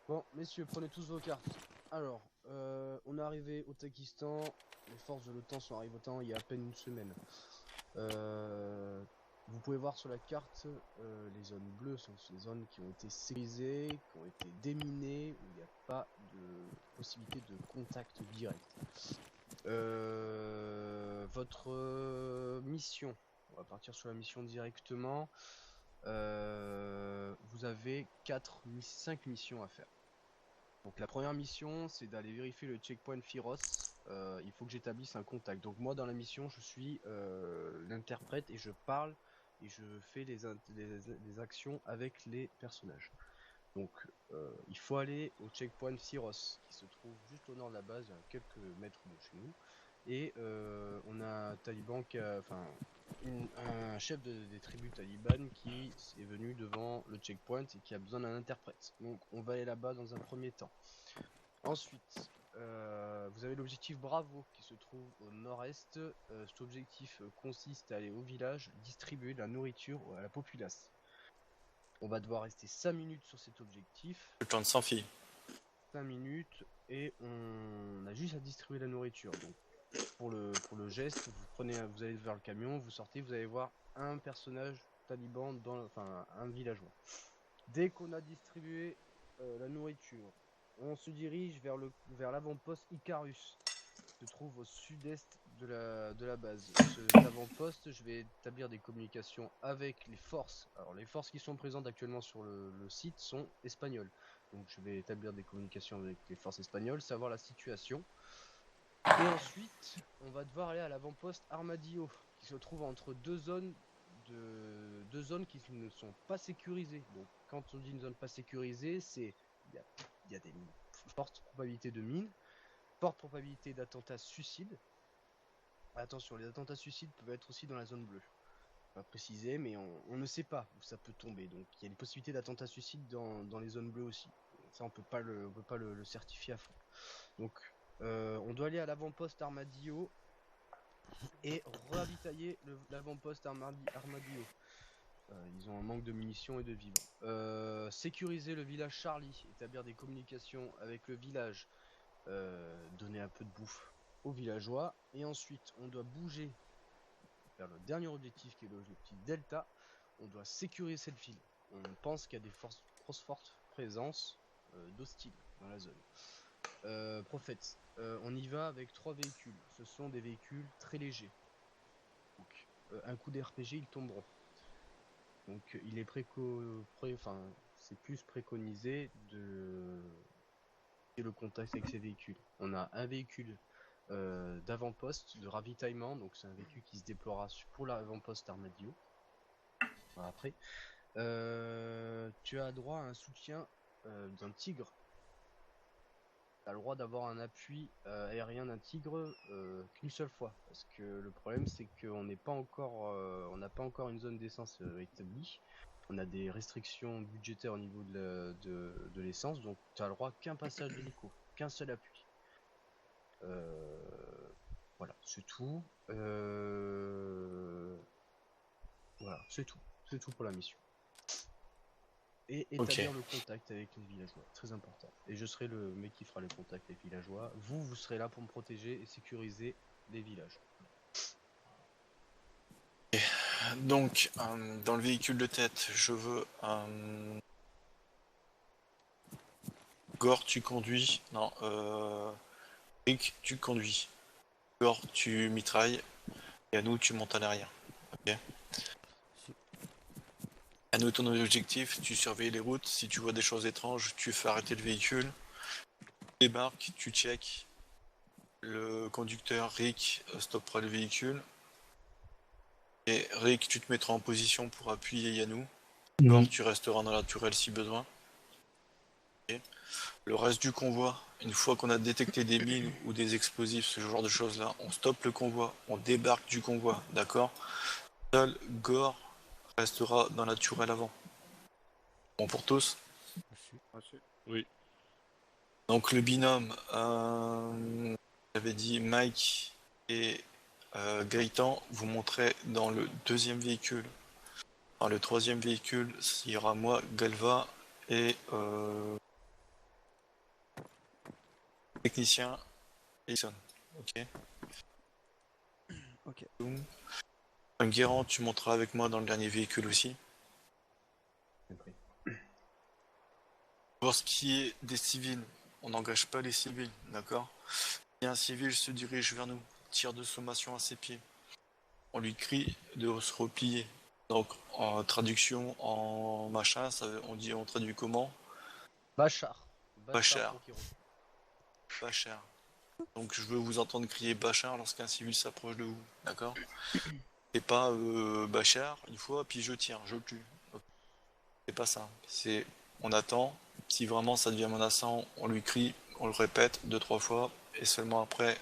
Bon, messieurs, prenez tous vos cartes. Alors, on est arrivé au Takistan. Les forces de l'OTAN sont arrivées au temps il y a à peine une semaine. Vous pouvez voir sur la carte, les zones bleues sont les zones qui ont été sécurisées, qui ont été déminées, où il n'y a pas de possibilité de contact direct. Votre mission, on va partir sur la mission directement. Vous avez 5 missions à faire. Donc la première mission, c'est d'aller vérifier le checkpoint Firos. Il faut que j'établisse un contact. Donc moi, dans la mission, je suis l'interprète et je parle et je fais les actions avec les personnages. Donc il faut aller au checkpoint Firos, qui se trouve juste au nord de la base, à quelques mètres de chez nous. Et on a un taliban un chef des tribus talibanes qui est venu devant le checkpoint et qui a besoin d'un interprète. Donc on va aller là-bas dans un premier temps. Ensuite, vous avez l'objectif Bravo qui se trouve au nord-est. Cet objectif consiste à aller au village, distribuer de la nourriture à la populace. On va devoir rester 5 minutes sur cet objectif. Le temps de s'enfiler. 5 minutes et on a juste à distribuer la nourriture. Donc pour le geste, vous allez vers le camion, vous sortez, vous allez voir un personnage taliban enfin un villageois. Dès qu'on a distribué la nourriture, on se dirige vers l'avant-poste Icarus, qui se trouve au sud-est de la base. Cet avant-poste, je vais établir des communications avec les forces. Alors les forces qui sont présentes actuellement sur le site sont espagnoles. Donc je vais établir des communications avec les forces espagnoles, savoir la situation. Et ensuite, on va devoir aller à l'avant-poste Armadillo, qui se trouve entre deux zones qui ne sont pas sécurisées. Donc, quand on dit une zone pas sécurisée, c'est il y a des fortes probabilités de mines, forte probabilité d'attentats suicides. Attention, les attentats suicides peuvent être aussi dans la zone bleue. On va préciser, mais on ne sait pas où ça peut tomber. Donc, il y a une possibilité d'attentats suicides dans les zones bleues aussi. Ça, on peut pas le certifier à fond. Donc, on doit aller à l'avant-poste Armadillo et ravitailler l'avant-poste Armadillo. Ils ont un manque de munitions et de vivres. Sécuriser le village Charlie, établir des communications avec le village, donner un peu de bouffe aux villageois. Et ensuite, on doit bouger vers le dernier objectif qui est l'objectif Delta. On doit sécuriser cette ville. On pense qu'il y a des fortes présences d'hostiles dans la zone. Prophète, on y va avec 3 véhicules. Ce sont des véhicules très légers. Donc, un coup d'RPG, ils tomberont. Donc, il est c'est plus préconisé de le contact avec ces véhicules. On a un véhicule d'avant-poste, de ravitaillement, donc c'est un véhicule qui se déploiera pour l'avant-poste Armadillo. Après, tu as droit à un soutien d'un tigre. Tu as le droit d'avoir un appui aérien d'un tigre qu'une seule fois. Parce que le problème, c'est qu'on n'a pas encore une zone d'essence établie. On a des restrictions budgétaires au niveau de l'essence, donc tu as le droit qu'un passage d'hélico, qu'un seul appui. Voilà, c'est tout. Voilà, c'est tout. C'est tout pour la mission. Et établir le contact avec les villageois, très important. Et je serai le mec qui fera le contact avec les villageois. Vous serez là pour me protéger et sécuriser les villages. Donc, dans le véhicule de tête, je veux Gore, tu conduis. Non, Rick, tu conduis. Gore, tu mitrailles. Et à nous, tu montes à l'arrière. Ok. À nous, ton objectif, tu surveilles les routes. Si tu vois des choses étranges, tu fais arrêter le véhicule. Tu débarques, tu check. Le conducteur, Rick, stoppera le véhicule. Et Rick, tu te mettras en position pour appuyer Yanou. Gore, tu resteras dans la tourelle si besoin. Okay. Le reste du convoi, une fois qu'on a détecté des mines ou des explosifs, ce genre de choses là, on stoppe le convoi, on débarque du convoi, d'accord? Seul Gore restera dans la tourelle avant. Bon pour tous? Oui. Donc le binôme, j'avais dit Mike et Gaëtan, vous montrez dans le deuxième véhicule. Dans le troisième véhicule, il y aura moi, Galva et Technicien, Ellison. Ok. Ok. Un Guérant, tu monteras avec moi dans le dernier véhicule aussi. Compris. Pour ce qui est des civils, on n'engage pas les civils, d'accord? Si un civil se dirige vers nous, tire de sommation à ses pieds, on lui crie de se replier. Donc en traduction, en machin, on traduit comment? Bachar. Bachar. pour Kiro. Bachar. Donc je veux vous entendre crier Bachar lorsqu'un civil s'approche de vous, d'accord? C'est pas Bachar une fois, puis je tire, je le tue. C'est pas ça. C'est on attend. Si vraiment ça devient menaçant, on lui crie, on le répète 2-3 fois, et seulement après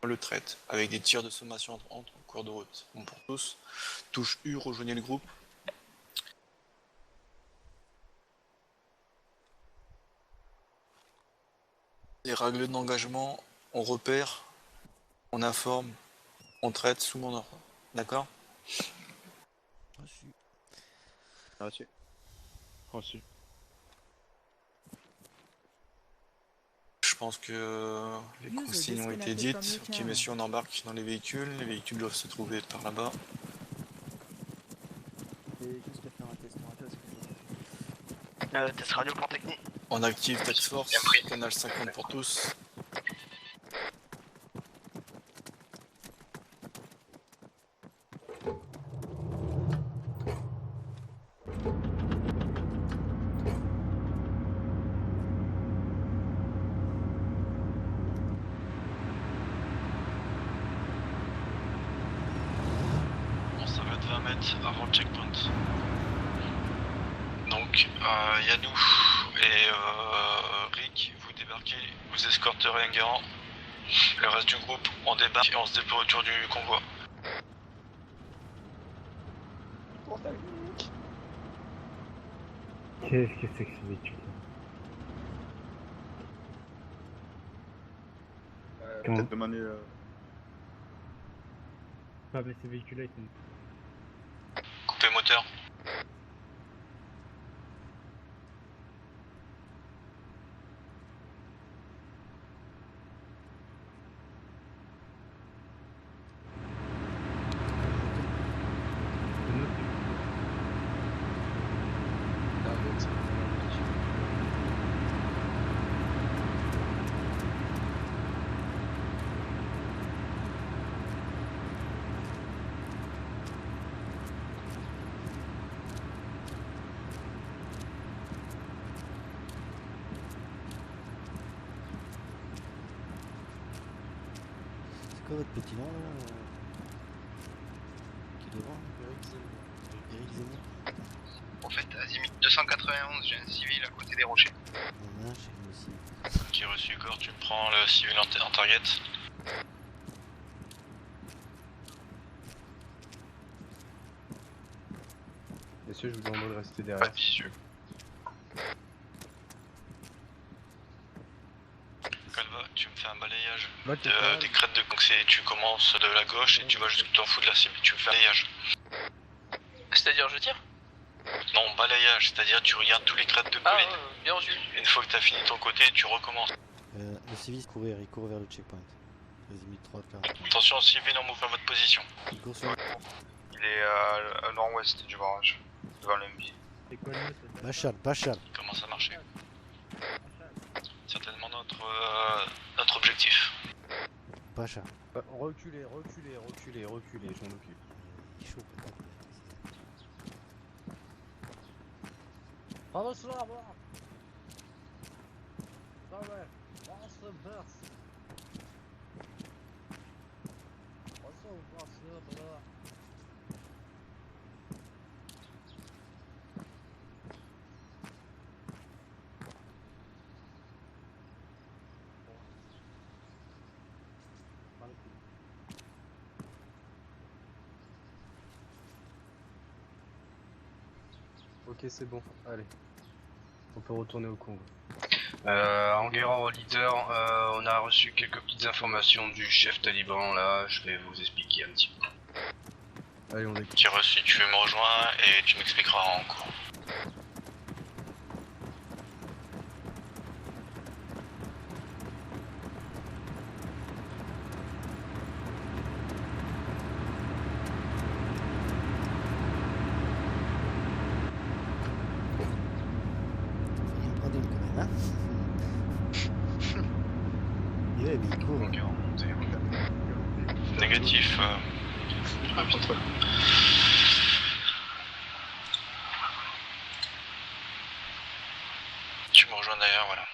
on le traite avec des tirs de sommation en cours de route. Bon pour tous. Touche U, rejoignez le groupe. Les règles d'engagement, on repère, on informe, on traite sous mon ordre. D'accord? Reçu. Reçu. Reçu. Je pense que les consignes ont été dites. Ok messieurs, on embarque dans les véhicules. Les véhicules doivent se trouver par là-bas. Et qu'est-ce qu'il y a à faire un test Test radio pour technique. On active Task Force, canal 50 pour tous. On s'arrête 20 mètres avant le checkpoint. Donc, Yanou et Rick, vous débarquez, vous escorterez un garant. Le reste du groupe, on débarque et on se déploie autour du convoi. Qu'est-ce que c'est que ce véhicule? Peut-être demander... Ah mais ces véhicules-là ils sont... Coupez moteur. C'est quoi votre petit nom là qui est devant? Eric Zemmour. En fait, Azimut 291, j'ai un civil à côté des rochers. Il y en a un chez nous aussi. Qui reçu corps, tu prends le civil en target. Messieurs, je vous demande de rester derrière. Calva, tu me fais un balayage Total. des crêtes de... Donc tu commences de la gauche et tu vas jusqu'au t'en fous de la cible. Tu me fais un balayage. C'est-à-dire, je tire? Non, balayage, c'est-à-dire tu regardes tous les crêtes de colline. Bien reçu. Une fois que t'as fini ton côté, tu recommences. Le civil il court vers le checkpoint. Azimut 3, 40. Attention, civil, on m'ouvre à votre position. Il court sur... Il est à nord-ouest du barrage, devant l'MB. C'est quoi le mot ça? Bachar. Il commence à marcher. Certainement notre objectif. Bachar. Reculez, je m'en occupe. Il est chaud peut-être. Bravo, ça va. Ça va. On se berce. Ok, c'est bon, allez. On peut retourner au Congo. Enguerrand au leader, on a reçu quelques petites informations du chef taliban là, je vais vous expliquer un petit peu. Allez, on décolle. Qui reçu, tu me rejoins et tu m'expliqueras en cours. mais il court. Enguerrand monté. Négatif. Ah putain. Tu me rejoins d'ailleurs, voilà.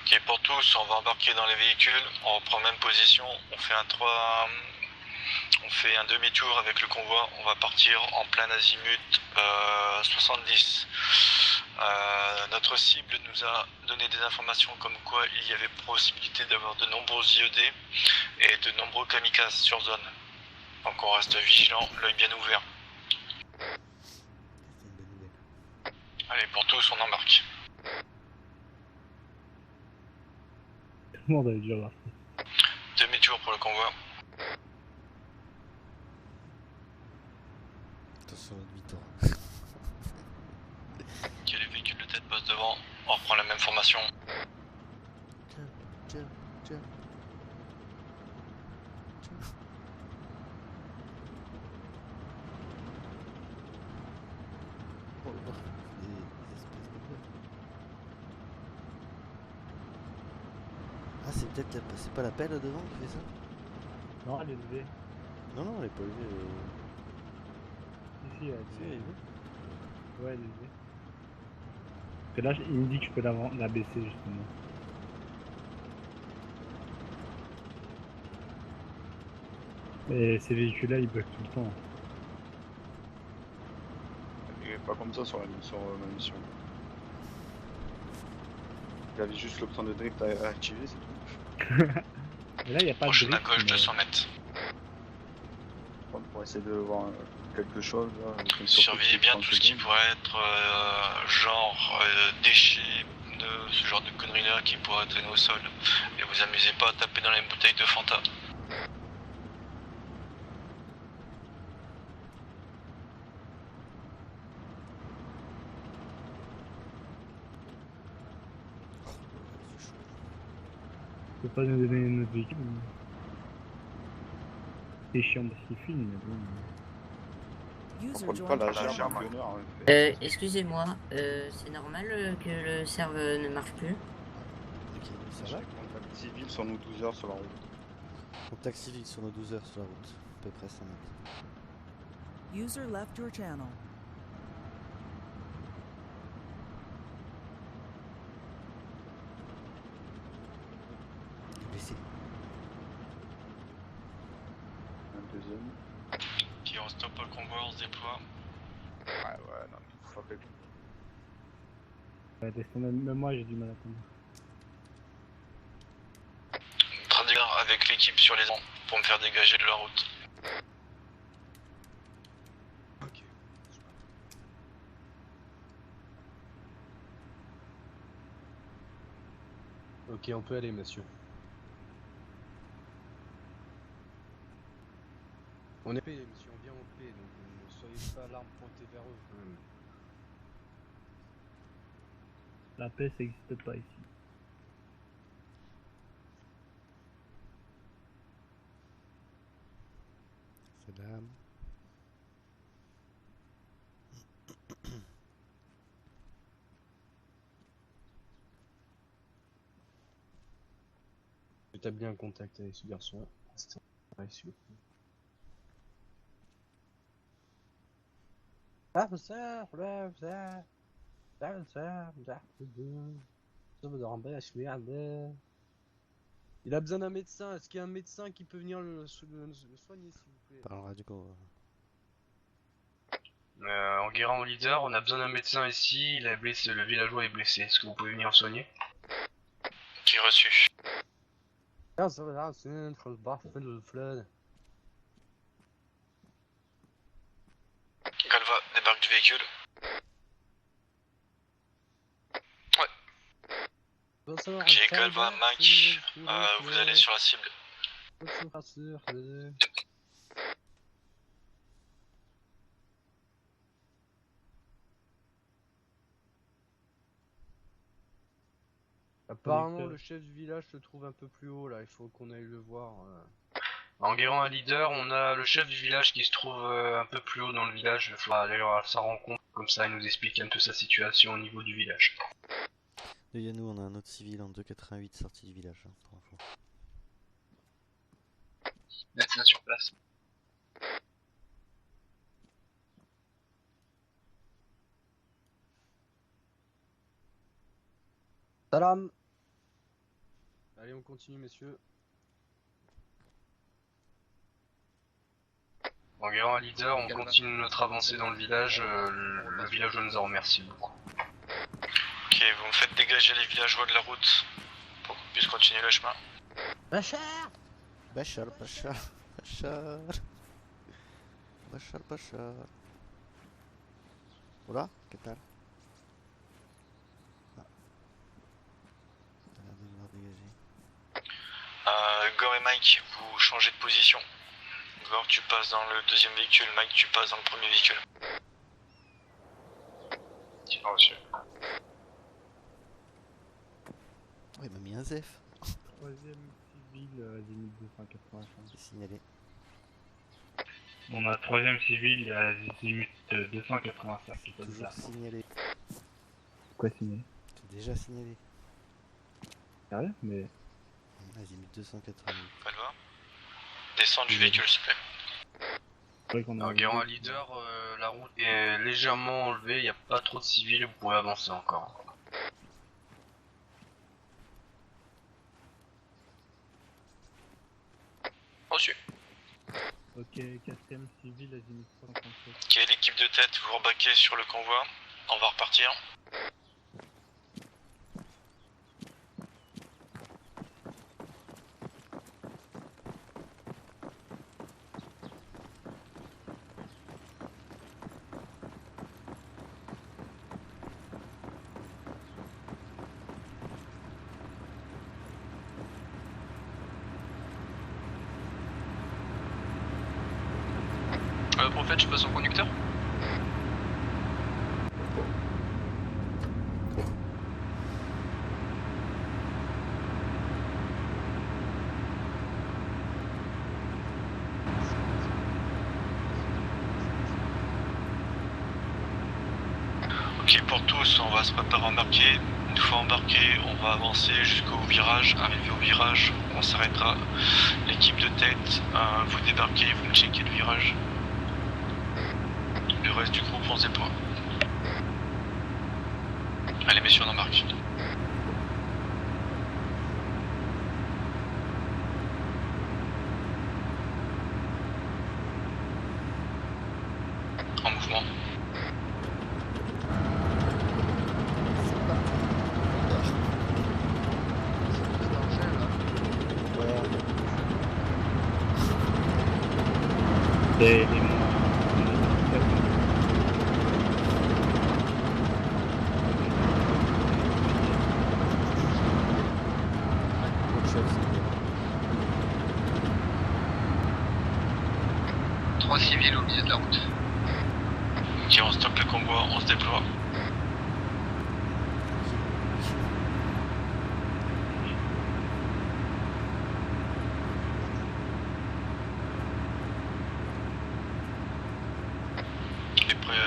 Ok, pour tous, on va embarquer dans les véhicules, on reprend même position, on fait on fait un demi-tour avec le convoi, on va partir en plein azimut 70. Notre cible nous a donné des informations comme quoi il y avait possibilité d'avoir de nombreux IED et de nombreux kamikazes sur zone. Donc on reste vigilant, l'œil bien ouvert. C'est une bonne nouvelle. Allez, pour tous, on embarque. Tout le monde avait déjà voir ça. Demi-tour pour le convoi. Attention à la demi-tour. Ok, les véhicules de tête passent devant, on reprend la même formation. Tiens, tiens, tiens. Oh, oh, des espèces de meufs. Ah, c'est peut-être la... c'est pas la pelle devant qui fait ça? Non, elle est levée. Non, non, elle est pas levée. Si, elle Si, elle est est levée. Ouais, elle est levée. Parce que là, il me dit que je peux la baisser justement. Et ces véhicules-là, ils bug tout le temps. Il est pas comme ça sur ma mission. Il avait juste l'option de drift à activer, c'est tout. Et là, il n'y a pas de Prochaine à drift, gauche, mais- 200 mètres. Pour essayer de voir quelque chose. Là, avec une Surveillez surprise bien de tout ce qui 30 secondes. pourrait être genre déchets, ce genre de conneries là qui pourraient traîner au sol. Et vous amusez pas à taper dans les bouteilles de Fanta. C'est chaud. Tu peux pas nous donner notre véhicule. C'est chiant parce qu'il filme, mais bon. On User prend pas joined la your gerbe channel. du pionnier, en fait. Excusez-moi, c'est normal que le serveur ne marche plus? Ok, ça J'ai va? contact civil sur nous 12 heures sur la route. Contact civil sur nos 12 heures sur la route. À peu près 100 mètres. User left your channel. Blessé. Un deuxième. Qui on stoppe le convoi, on se déploie. Ouais, non, mais faut faire Ouais, même moi, j'ai du mal à comprendre. Traduire avec l'équipe sur les ans pour me faire dégager de la route. Ok. Ok, on peut aller, monsieur. On est payé, monsieur, on vient en paix, donc ne soyez pas l'arme pointée vers eux quand même. La paix, ça n'existe pas ici. Salam. Établis un contact avec ce garçon. Ouais, s'il vous plaît. Il a besoin d'un médecin. Est-ce qu'il y a un médecin qui peut venir le soigner, s'il vous plaît? Par le radio. Enguerrand au leader, on a besoin d'un médecin ici, il est blessé, le villageois est blessé. Est-ce que vous pouvez venir le soigner? Qui reçu? Galva, débarque du véhicule. Ok, Galva, Mac, vous allez sur la cible. Apparemment, le chef du village se trouve un peu plus haut là, il faut qu'on aille le voir. Enguerrand un leader, on a le chef du village qui se trouve un peu plus haut dans le village, il faudra aller à sa rencontre, comme ça il nous explique un peu sa situation au niveau du village. De Yanou, on a un autre civil en 288 sorti du village, hein, pour info. Médecin sur place. Salam. Allez, on continue, messieurs. Enguerrand un leader, on continue notre avancée dans le village, le villageois nous en remercie beaucoup. Ok, vous me faites dégager les villageois de la route pour qu'on puisse continuer le chemin. Bachar, Bachar, Bachar. Bachar. Hola, ¿qué tal? Ah. T'as l'air de vouloir dégager. Gore et Mike, vous changez de position. Gore, tu passes dans le deuxième véhicule, Mike, tu passes dans le premier véhicule. Tiens, reçu. Oh, il m'a mis un ZEF. Troisième civil, azimut 285. C'est signalé. On a troisième civil, azimut 285. C'est Toujours ça. signalé. Quoi signé? C'est déjà signalé. Sérieux? Mais... Azimut 288. Alva, descends du véhicule, s'il te plaît. C'est vrai qu'on a... Enguerrand un leader, la route est légèrement enlevée, il n'y a pas trop de civils, vous pouvez avancer encore. Reçu. Ok, quatrième civil, azimut 137. Ok, l'équipe de tête, vous rebaquez sur le convoi. On va repartir. Prophète, je passe au conducteur. Ok, pour tous, on va se préparer à embarquer. Une fois embarqué, on va avancer jusqu'au virage. Arrivé au virage, on s'arrêtera. L'équipe de tête, vous débarquez, vous me checkez le virage. Le reste du groupe, on se déploie. Allez, messieurs, on embarque. En mouvement. C'est les Trois civils au milieu de la route. Ok, on stocke le convoi, on se déploie.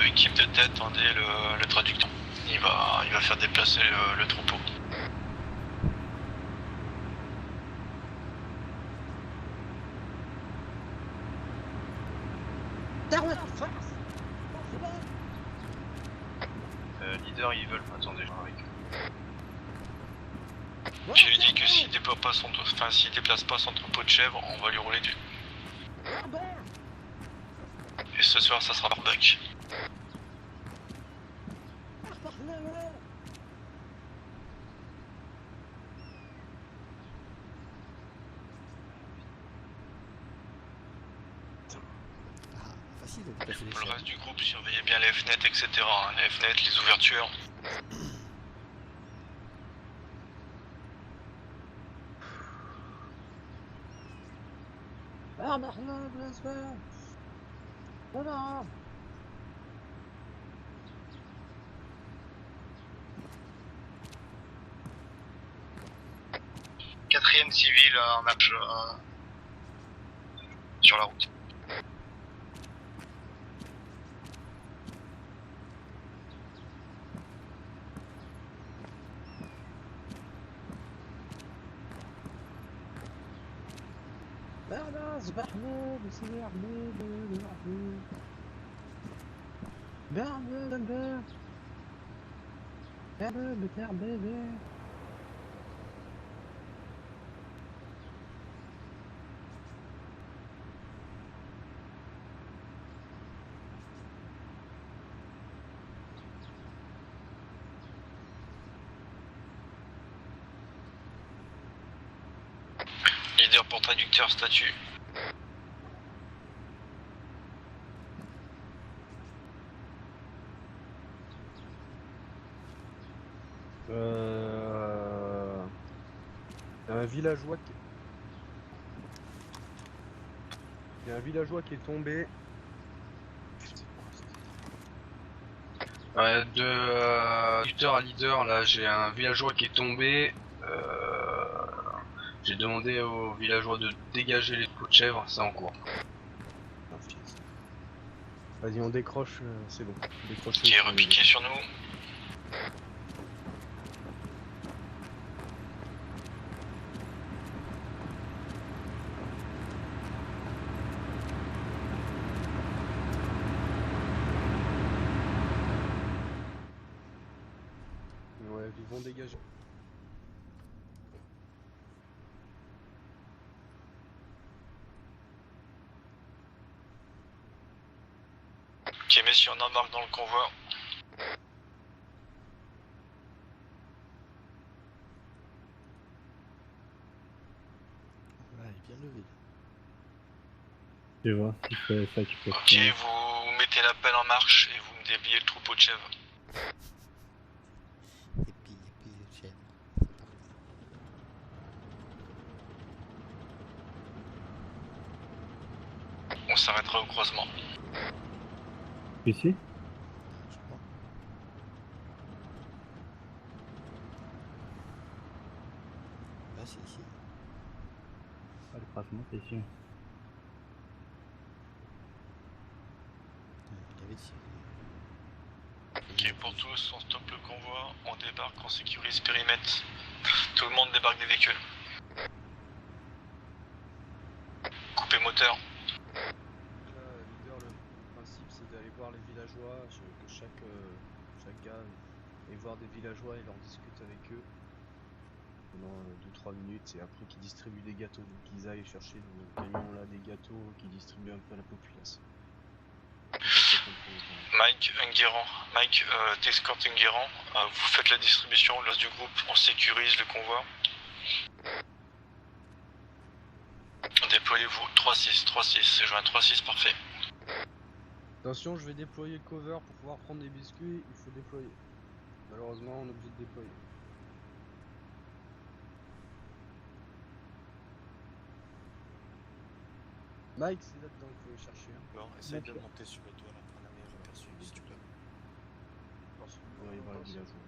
Équipe de tête, tendez le traducteur. Il va faire déplacer le troupeau. Leader, ils veulent. Attendez, je avec eux. Tu lui dis que s'il déploie pas s'il déplace pas son troupeau de chèvres, on va lui rouler dessus. Et ce soir, ça sera barbecue. Facile de dépasser les Pour le chèvres. reste du groupe, surveillez bien les fenêtres, etc. hein, les fenêtres, les ouvertures. 4ème civil en marche sur la route. Leader pour traducteur, statut. Un villageois qui... Il y a un villageois qui est tombé. De leader à leader, là j'ai un villageois qui est tombé. J'ai demandé aux villageois de dégager les pots de chèvre, c'est en cours. Vas-y, on décroche, c'est bon. Décroche. Qui est repiqué sur nous. Ouais, ils vont dégager. Ok, messieurs, on embarque dans le convoi. Voilà, il est bien levé. Tu vois, si c'est ça qui peut Ok, vous mettez la pelle en marche et vous me déblayez le troupeau de chèvres. Et puis, le chien. On s'arrêtera au croisement. Ici? Je crois. Là, c'est ici. Ah, le croisement, c'est ici. Il y avait ici. Ok, pour tous, on stoppe le convoi, on débarque, on sécurise périmètre. Tout le monde débarque des véhicules. Coupez moteur. Leader, le principe c'est d'aller voir les villageois, que chaque gars et voir des villageois et leur discute avec eux pendant 2-3 minutes et après qu'ils distribuent des gâteaux, donc qu'ils aillent chercher le camion là des gâteaux qui distribuent un peu à la populace. Mike, Nguéran. Mike, t'escortes Nguéran. Vous faites la distribution, le reste du groupe, on sécurise le convoi. Déployez-vous. 3-6, 3-6, c'est joint 3-6, parfait. Attention, je vais déployer le cover pour pouvoir prendre des biscuits, il faut déployer. Malheureusement, on est obligé de déployer. Mike, c'est là-dedans qu'il faut les chercher. Hein. Bon, essaye de monter sur le toit là, prendre un meilleur aperçu si tu peux. On va y voir les villageois.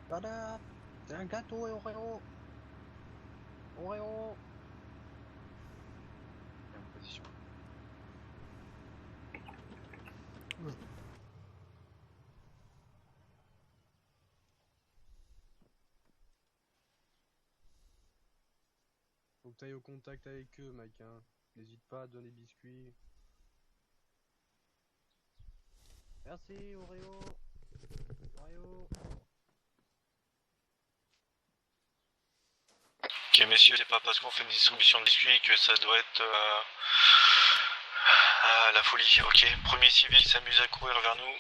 Tada! C'est un gâteau et Oreo! Oreo! En position. Faut que tu ailles au contact avec eux, Mike. Hein. N'hésite pas à donner des biscuits. Merci, Oreo! Oreo! Ok, messieurs, c'est pas parce qu'on fait une distribution de biscuits que ça doit être la folie. Ok, premier civil s'amuse à courir vers nous.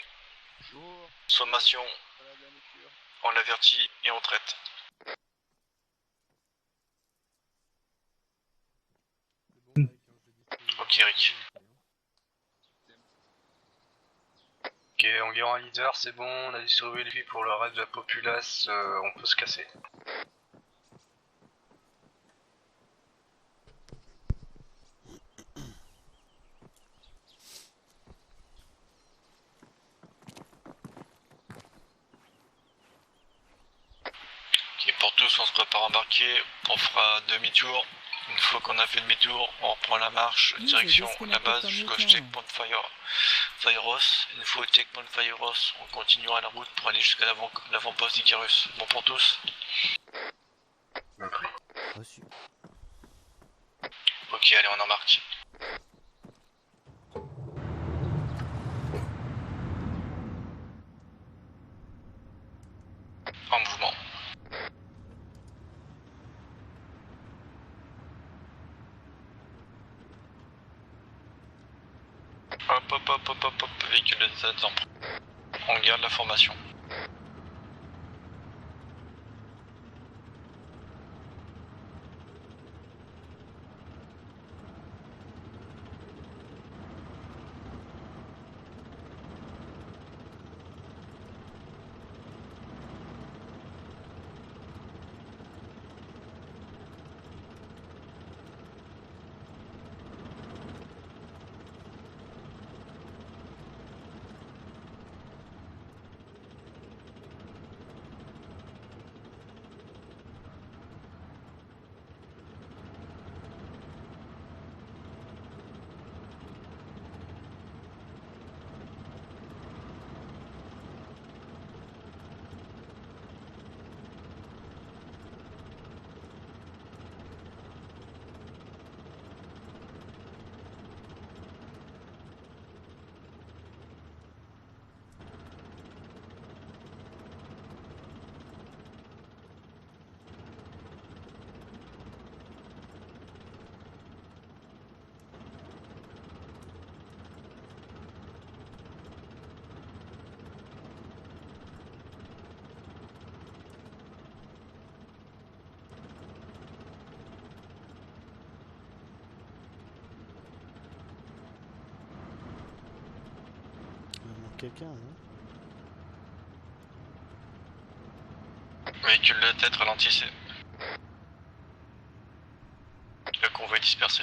Sommation, on l'avertit et on traite. Ok, Rick. Ok, Enguerrand leader, c'est bon, on a distribué les filles pour le reste de la populace, on peut se casser. pour tous, on se prépare à embarquer, on fera demi-tour. Une fois qu'on a fait demi-tour, on reprend la marche, direction la base jusqu'au checkpoint Firehouse. Une fois au checkpoint Firehouse, on continuera la route pour aller jusqu'à l'avant-poste d'Icarus. Bon pour tous? Reçu. Ok, allez, on embarque. En mouvement. Hop, véhicule de tête en prend. On garde la formation. Quelqu'un, non? Véhicule de tête ralentissez. Le convoi est dispersé.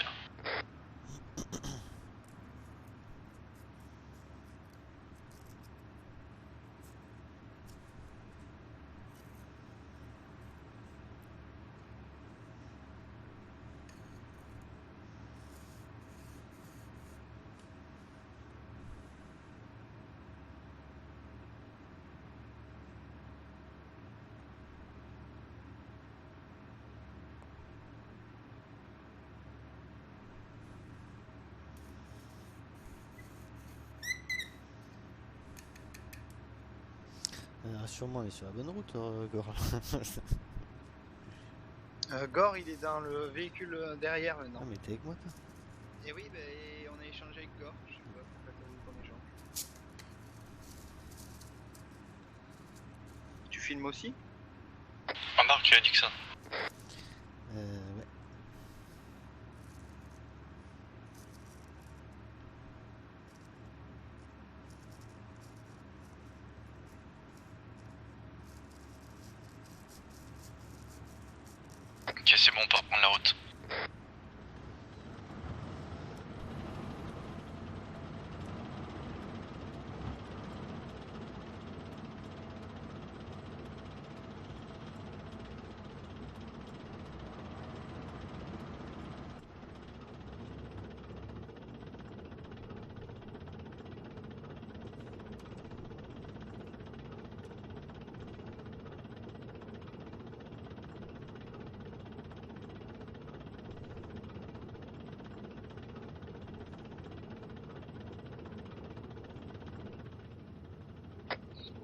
Rassure-moi, on est sur la bonne route, Gore. Gore, il est dans le véhicule derrière maintenant. Ah, mais t'es avec moi, toi? Et oui, on a échangé avec Gore. Je sais pas pourquoi t'as voulu qu'on échange. Tu filmes aussi? Embarque, Dixon. Ouais. Ok, c'est bon, on peut reprendre la route.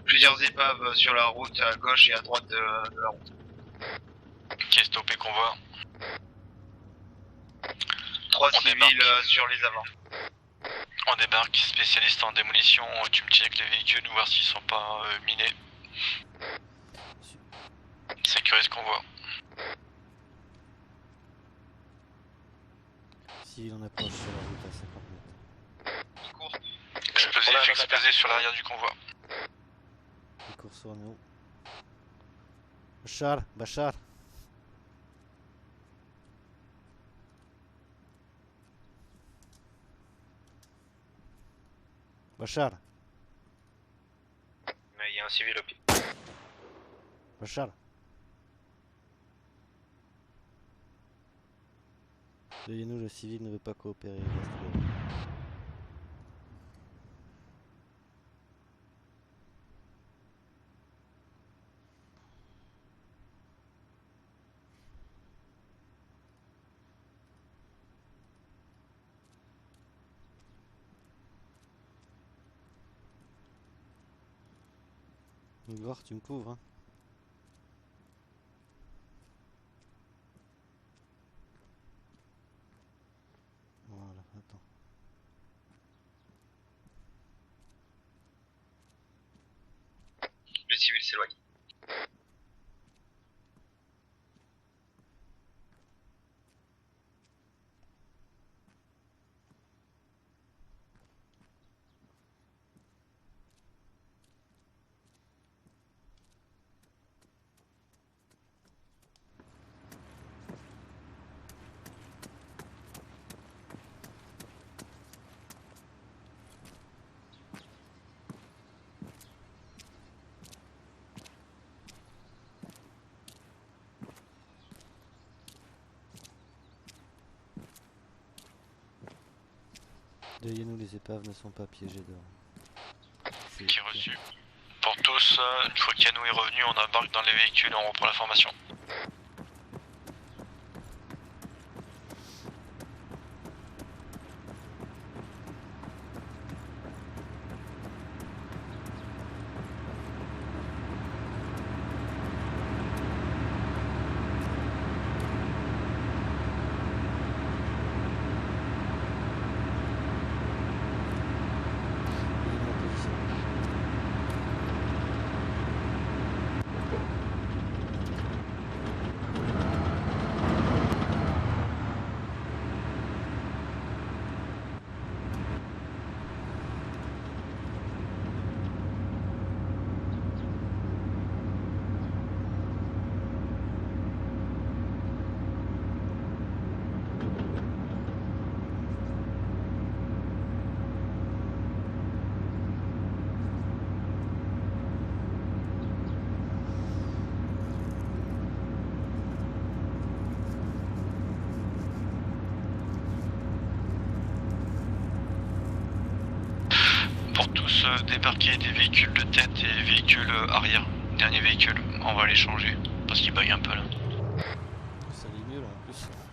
Plusieurs épaves sur la route à gauche et à droite de la route. Ok, stoppé convoi. 3 On civils débarque. sur les avants. On débarque, spécialiste en démolition, tu me check les véhicules, voir s'ils sont pas minés. Sécurise convoi. Si on approche sur la route à 50 mètres. Explosif explosé sur l'arrière du convoi. Il court sur nous. Bachar. Bachar. Mais il y a un civil au pied. Bachar. Deuxième, le civil ne veut pas coopérer. Il reste là. Igor, tu me couvres, hein. Voilà, attends. Le civil s'éloigne. Deuxième, les épaves ne sont pas piégées dehors. Qui est reçu. Pour tous, une fois qu'Yanou est revenu, on embarque dans les véhicules et on reprend la formation. Deuxième, en position. Pour tous, débarquer des véhicules de tête et véhicules arrière. Dernier véhicule, on va les changer. Parce qu'il bug un peu là. Ça allait mieux là en plus. C'est dommage.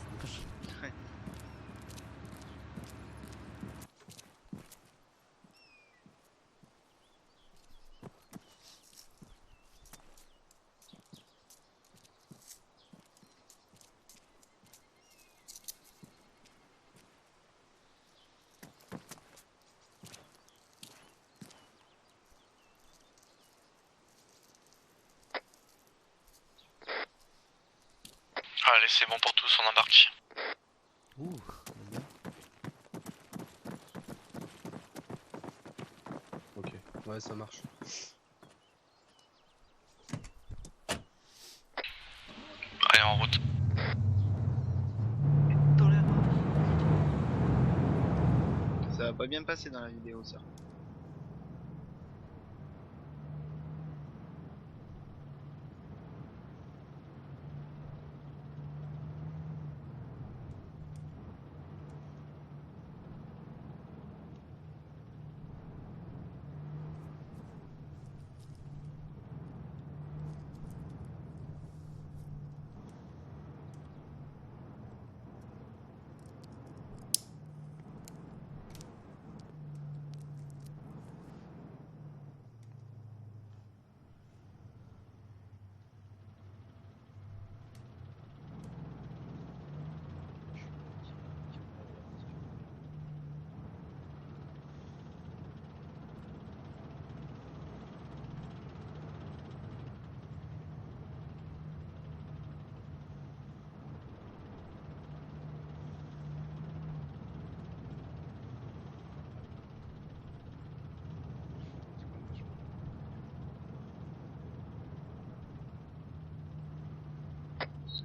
Allez, c'est bon pour tous, on embarque. Ouh, bien. Ok, ouais, ça marche. Allez, en route. Dans l'air. Ça va pas bien passer dans la vidéo, ça.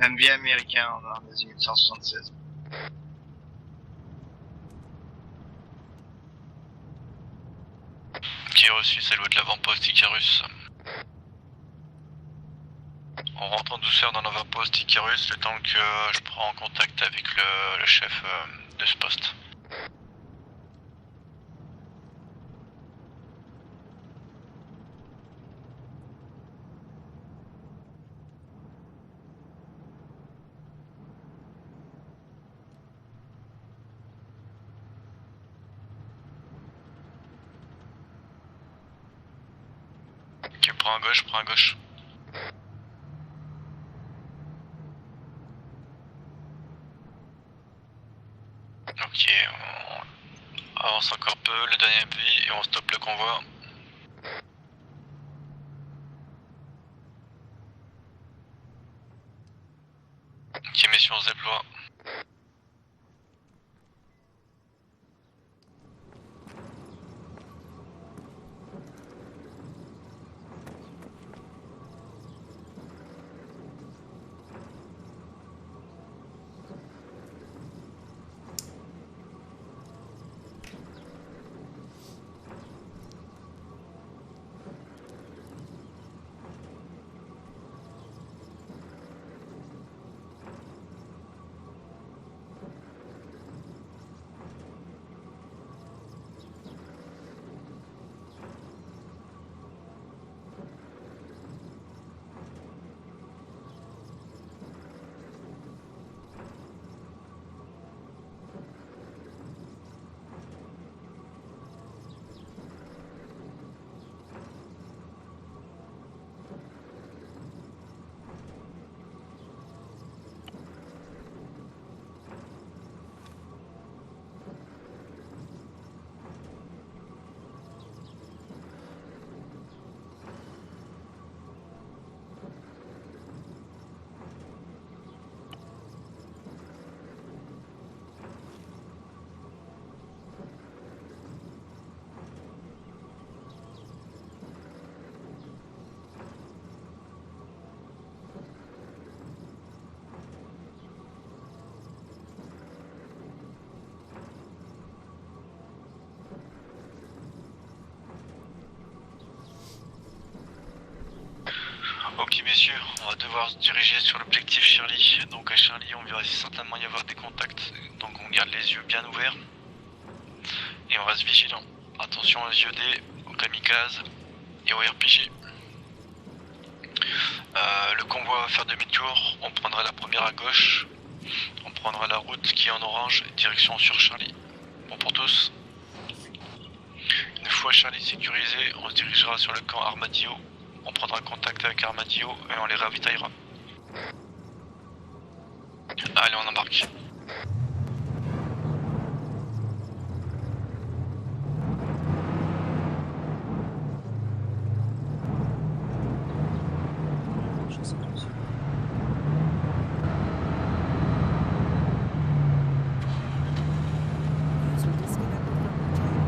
MV américain en azimut 176. Qui est reçu, c'est l'eau de l'avant-poste Icarus. On rentre en douceur dans l'avant-poste Icarus, le temps que je prends contact avec le chef de ce poste. Ok, prends à gauche. Ok, on avance encore peu, le dernier appui et on stoppe le convoi. Ok, messieurs, on se déploie. Ok messieurs, on va devoir se diriger sur l'objectif Charlie. Donc à Charlie on va certainement y avoir des contacts, donc on garde les yeux bien ouverts. Et on reste vigilant. Attention aux IED, aux kamikazes et aux RPG. Le convoi va faire demi-tour, on prendra la première à gauche. On prendra la route qui est en orange, direction sur Charlie. Bon pour tous. Une fois Charlie sécurisé, on se dirigera sur le camp Armadillo. On prendra contact avec Armadillo et on les ravitaillera. Allez, on embarque. User disconnected from your channel.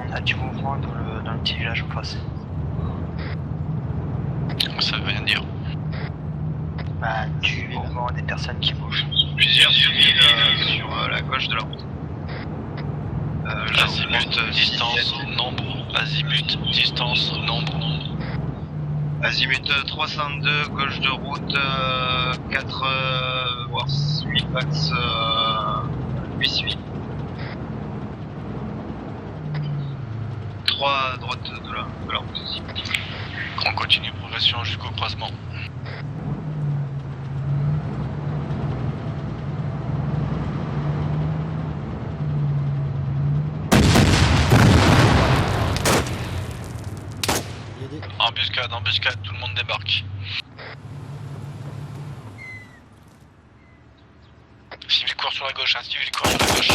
On a du mouvement dans le petit village en face. Ça veut rien dire. Bah, du mouvement des personnes qui bougent. Plusieurs civils sur la gauche de la route. Azimut, distance, nombre. Azimut, distance, nombre. Azimut 302, gauche de route, 4 voire 8 max, 8 civils. 3 à droite de la route ici. On continue progression jusqu'au croisement. Il y a des... Embuscade, tout le monde débarque. Civil court sur la gauche, un civil court sur la gauche.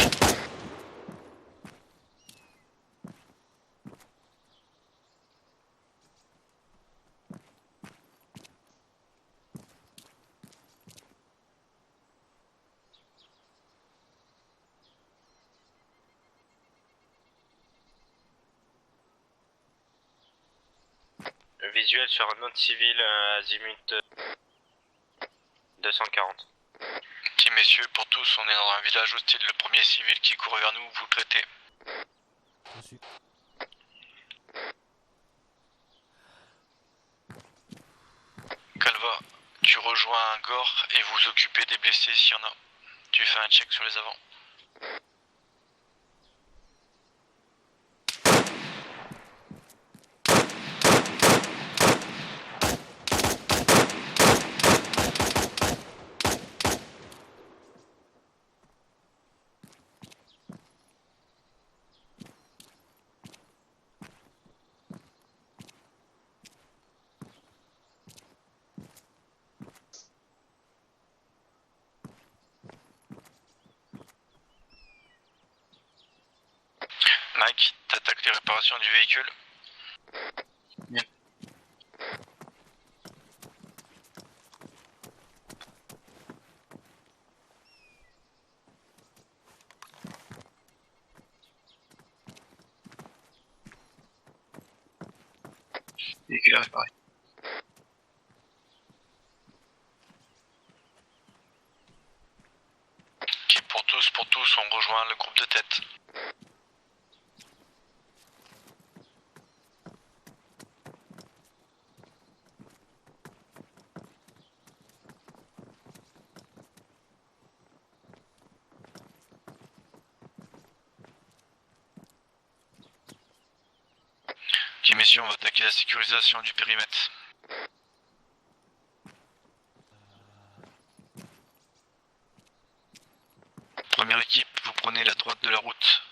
Visuel sur un autre civil azimut 240. Ok messieurs, pour tous, on est dans un village hostile. Le premier civil qui court vers nous, vous le traitez. Reçu. Calva, tu rejoins Gore et vous occupez des blessés s'il y en a. Tu fais un check sur les avants. Mike, t'attaques les réparations du véhicule. Véhicule à réparer. Ok, pour tous, on rejoint le groupe de tête. Ok messieurs, on va attaquer la sécurisation du périmètre. Première équipe, vous prenez la droite de la route.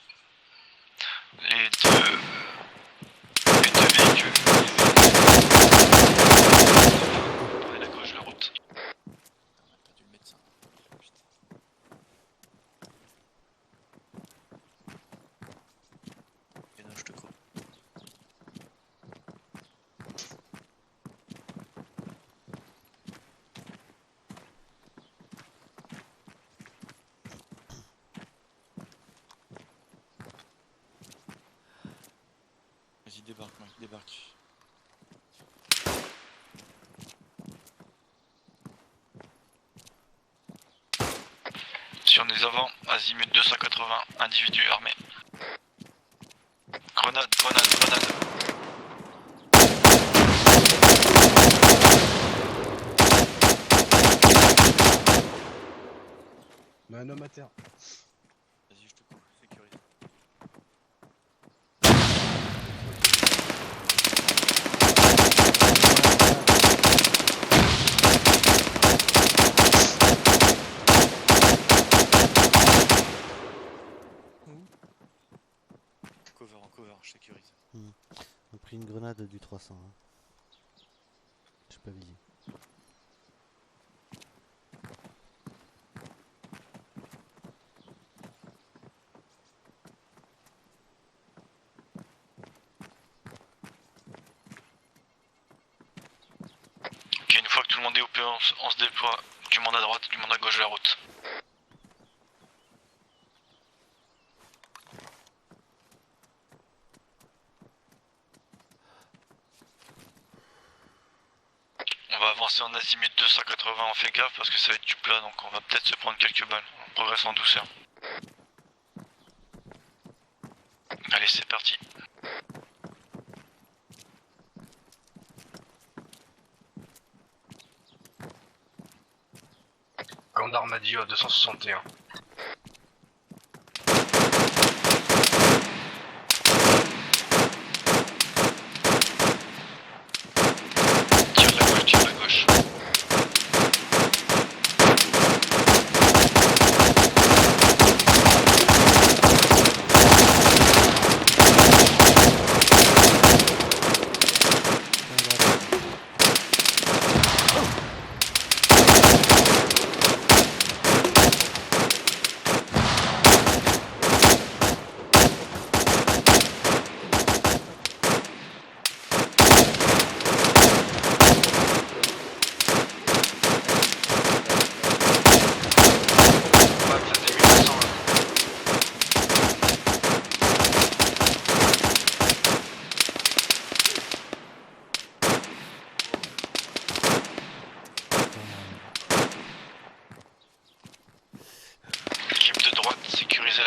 Les deux véhicules. Prenez la gauche de la route. Perdu le médecin. Et non, je te crois. Vas-y, débarque, Mike, débarque. Sur les avants, azimut 280, individu armé. Grenade. Mais un homme à terre. Vas-y, je te coupe, sécurise. Cover, je sécurise. On a pris une grenade du 300. Hein. J'ai pas visé. Ok, une fois que tout le monde est OP, on se déploie du monde à droite, du monde à gauche de la route. On va avancer en azimut 280, on fait gaffe parce que ça va être du plat, donc on va peut-être se prendre quelques balles. On progresse en douceur. Allez, c'est parti. Camp d'Armadillo à 261.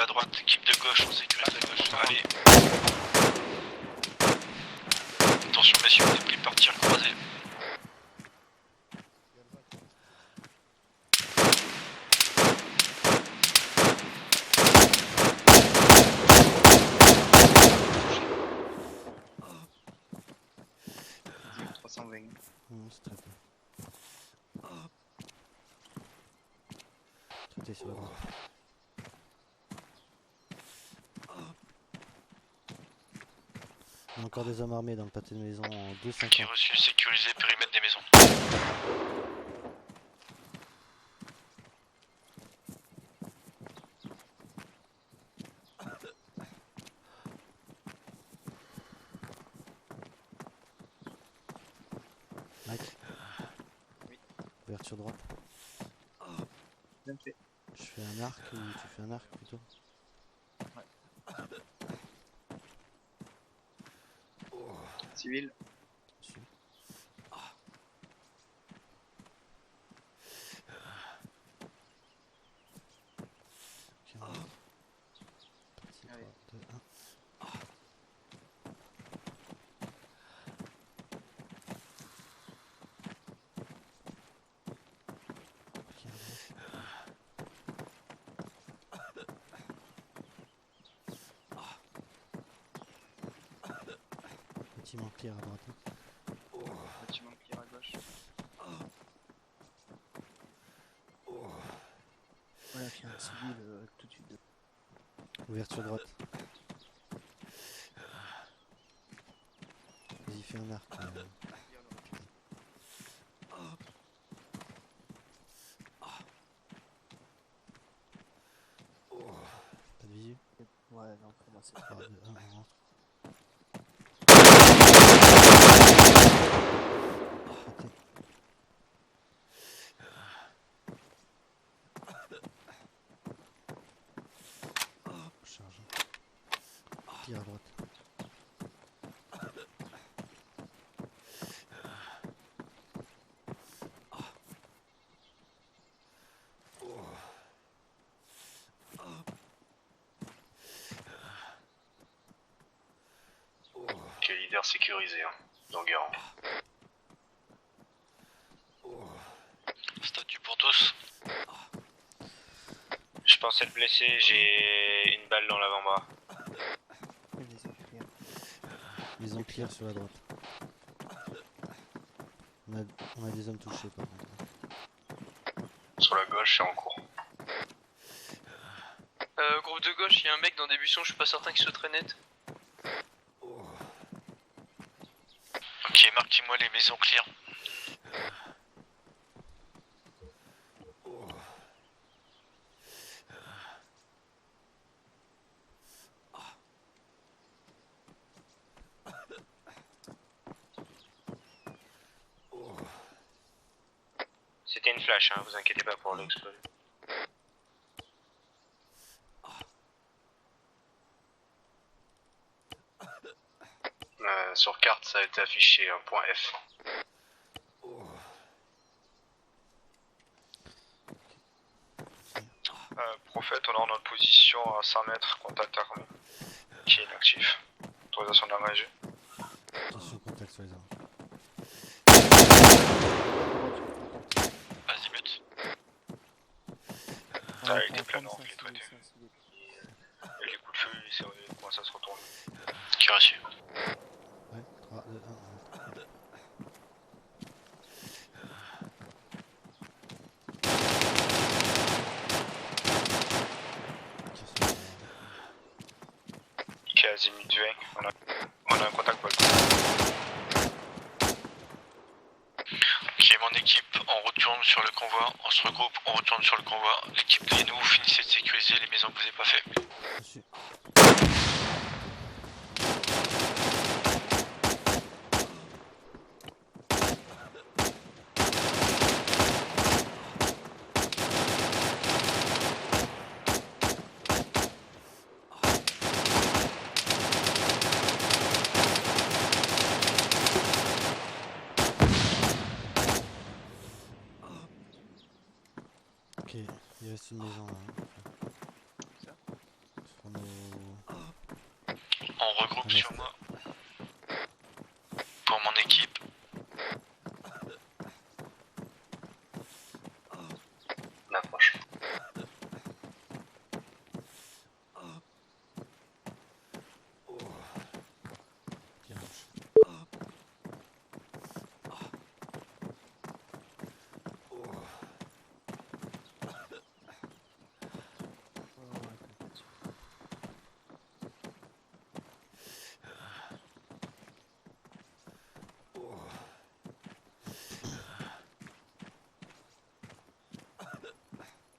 à droite, équipe de gauche, on sécurise à gauche. Allez. Attention messieurs, on est pris par tir croisé. C'est très bien. Tout est sur la droite. Il y a encore des hommes armés dans le pâté de maison en 2-5. Qui est reçu, sécuriser périmètre des maisons. Mike. Ouverture droite. Bien fait. Je fais un arc ou tu fais un arc plutôt? Civil. Dessus. Ok, on est parti. Allez. 3, 2, 1. Bâtiment clear à droite. Bâtiment clear à gauche. Voilà, puis un civil tout de suite. Ouverture droite. Vas-y, fais un arc. Pas de visu? Ouais, non, pour moi c'est 3, 2, 1, on rentre. Raté. Charge. Tire à droite. Ok, leader sécurisé, hein. D'Enguerrand. Statut pour tous. Je pensais le blesser, j'ai une balle dans l'avant-bras. Maison clear sur la droite. On a des hommes touchés par contre. Sur la gauche, c'est en cours. Groupe de gauche, il y a un mec dans des buissons, je suis pas certain qu'il soit très net. Ok, marquez-moi les maisons clear. C'était une flash, hein, vous inquiétez pas pour l'explosion. Sur carte, ça a été affiché un point F. Prophète, on est en notre position à 100 mètres, contact armé. Qui est inactif. Autorisation d'engager. Attention, contact sur les armes. Azimut. Ça a été plein en fait, ouais. Et les coups de feu, c'est comment ça se retourne. Qui est reçu. Ouais, 3, 2, 1, on rentre. Qui est azimut 20. On a un contact Volt. Ok, mon équipe, on retourne sur le convoi. On se regroupe, on retourne sur le convoi. L'équipe de nous, finissez de sécuriser les maisons que vous n'avez pas fait. Reçu. Ok, il reste une maison là. On regroupe sur moi. Pour mon équipe. On approche.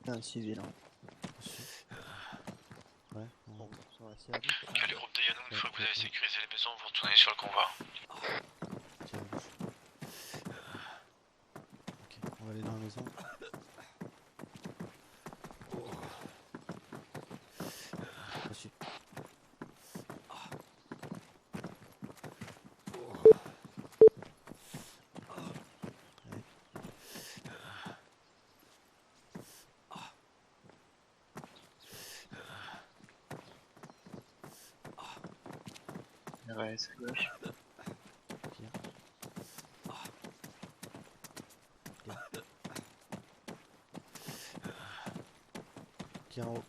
Un civil. Hein. Ouais. Bon, ça va assez vite. Ok, les groupes de Yanou, une fois que vous avez sécurisé les maisons, vous retournez sur le convoi. Tiens, à gauche. Ok, on va aller dans la maison. Reçu. Ouais, c'est gauche. Tire. Tire. Tire en haut.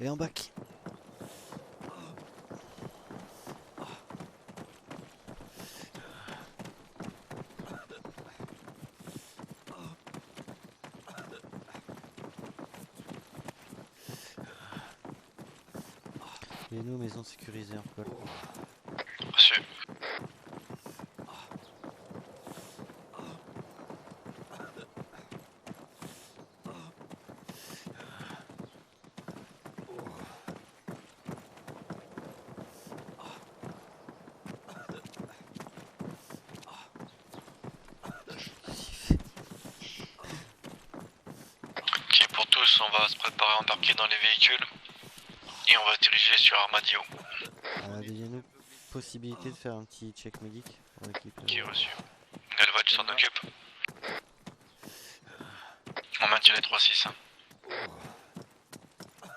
Et en bac. Et nous, maison sécurisée en col. Reçu. Ok, pour tous, on va se préparer à embarquer dans les véhicules. Et on va se diriger sur Armadillo. Ayez-nous possibilité de faire un petit check médic pour l'équipe. Qui est reçu. Galvatch s'en occupe. On maintient les 3-6.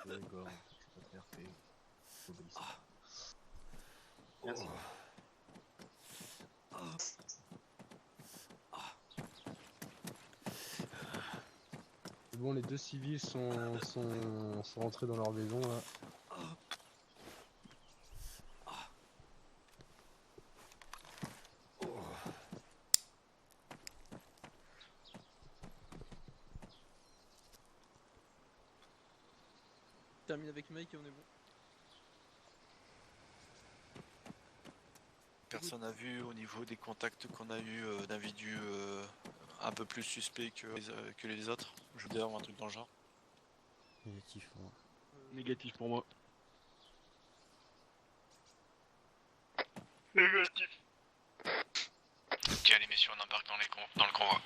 D'accord, je préfère faire obéissant. Merci. Bon, les deux civils sont rentrés dans leur maison là. Termine avec Mike et on est bon. Personne n'a vu au niveau des contacts qu'on a eu d'individus un peu plus suspects que les autres, je veux dire, ou un truc dans le genre. Négatif pour moi. Négatif pour moi. Négatif. Ok, allez messieurs, on embarque dans le convoi.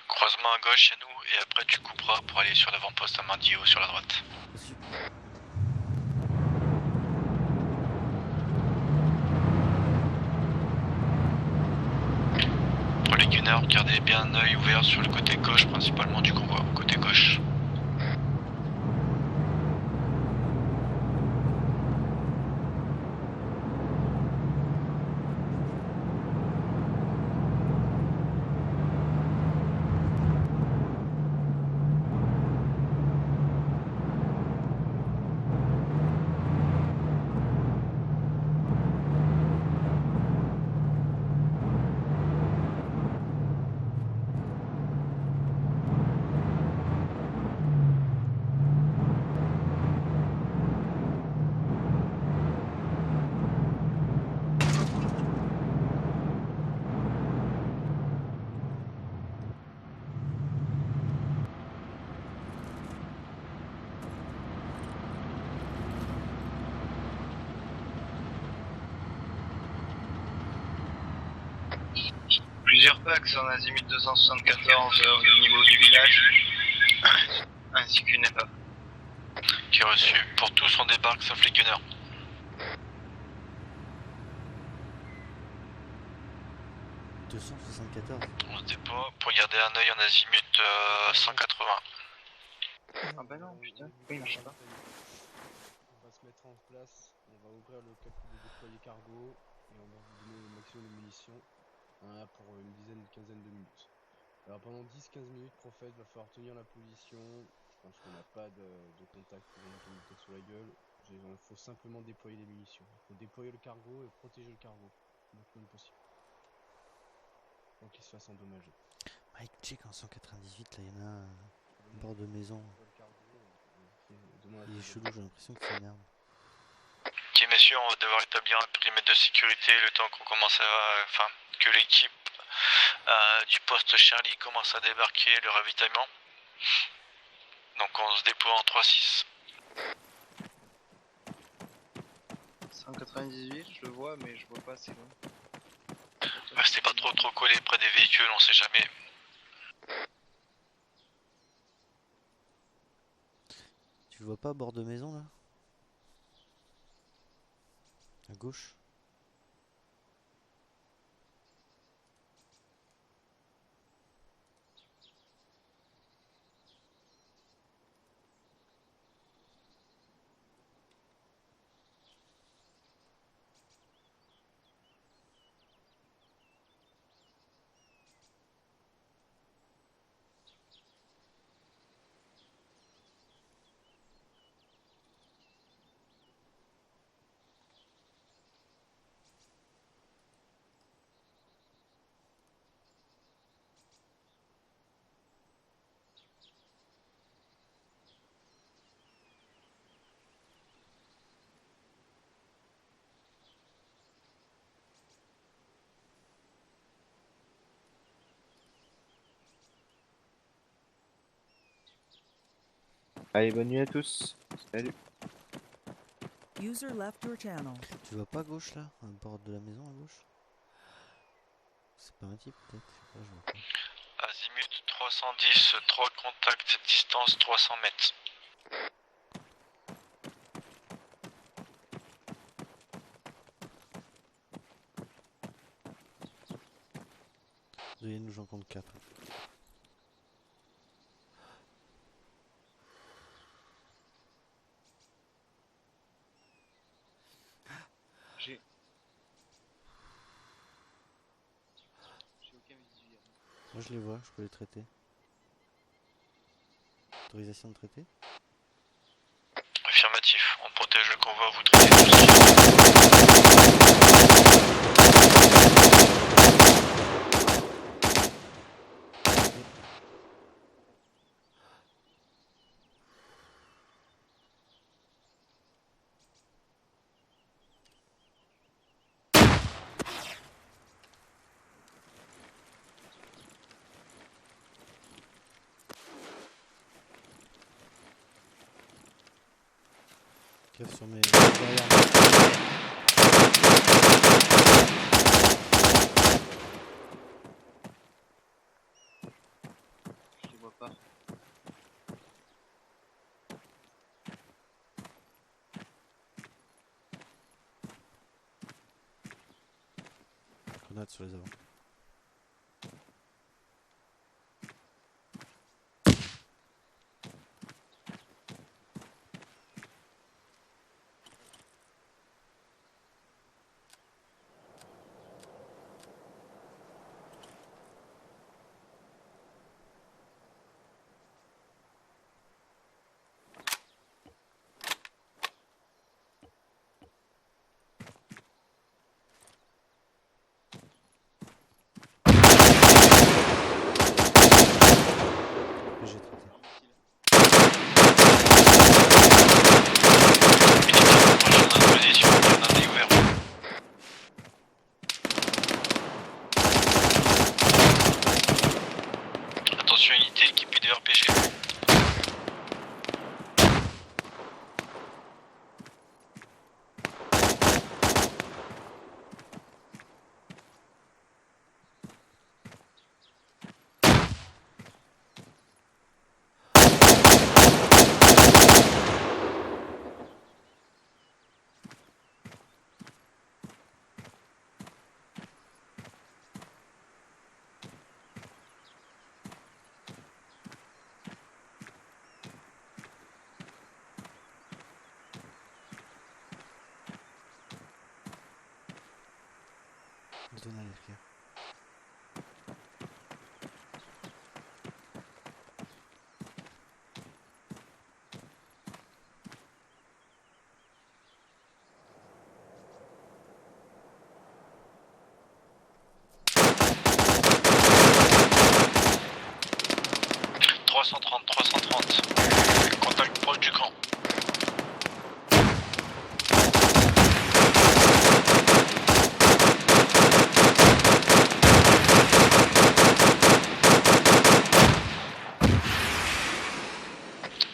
Croisement à gauche chez nous et après tu couperas pour aller sur l'avant-poste à Mardio sur la droite. Reçu. Pour les gunners, gardez bien un œil ouvert sur le côté gauche principalement du convoi, côté gauche. Durpax en azimut 274 au niveau du village, ainsi qu'une épave. Qui est reçu. Pour tous, on débarque sauf les gunners. On se déploie pour garder un œil en azimut 180. Ah bah non, putain, pourquoi il marche pas? On va se mettre en place, on va ouvrir le capot de déployer cargo et on va vous donner le maximum de munitions. On en a pour une quinzaine de minutes. Alors pendant 10-15 minutes, Prophète va falloir tenir la position. Je pense qu'on n'a pas de contact pour nous tomber peut-être sur la gueule. Il faut simplement déployer les munitions. Il faut déployer le cargo et protéger le cargo le maximum possible. Pour qu'il se fasse endommager. Mike, check en 198, là il y en a un bord de maison. Il est chelou, j'ai l'impression qu'il s'énerve. Ok messieurs, on va devoir établir un périmètre de sécurité le temps qu'on commence à... Enfin, que l'équipe du poste Charlie commence à débarquer le ravitaillement. Donc on se déploie en 3-6. 198, je le vois, mais je vois pas assez loin. Restez pas trop collés près des véhicules, on sait jamais. Tu le vois pas, bord de maison là? À gauche? Allez, bonne nuit à tous. Salut. User left your channel. Tu vois pas à gauche là? À bord de la maison à gauche? C'est pas un type peut-être? Je sais pas, je vois pas. Azimut 310, 3 contacts, distance 300 mètres. Veuillez nous en compte 4. J'ai aucun visuel. Moi je les vois, je peux les traiter. Autorisation de traiter? Affirmatif, on protège le convoi, vous traitez tout ce Cave sur mes derrière moi. Je les vois pas. Grenade sur les avants. Retourne à l'arrière. Contact proche du camp.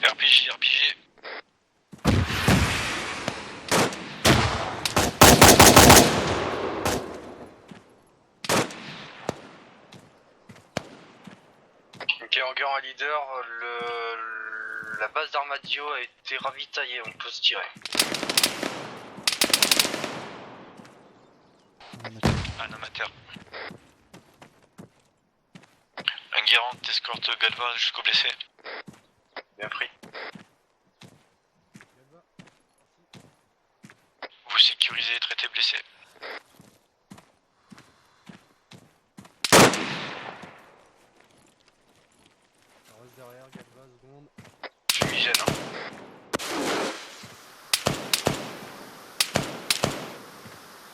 RPG. Ok, en guerre en leader, la base d'Armadillo a été ravitaillée, on peut se tirer. Un amateur. Un Guérant t'escorte Galva jusqu'au blessé. Bien pris. Vous sécurisez et traitez blessé. On reste derrière, Galva, seconde. Fumigène.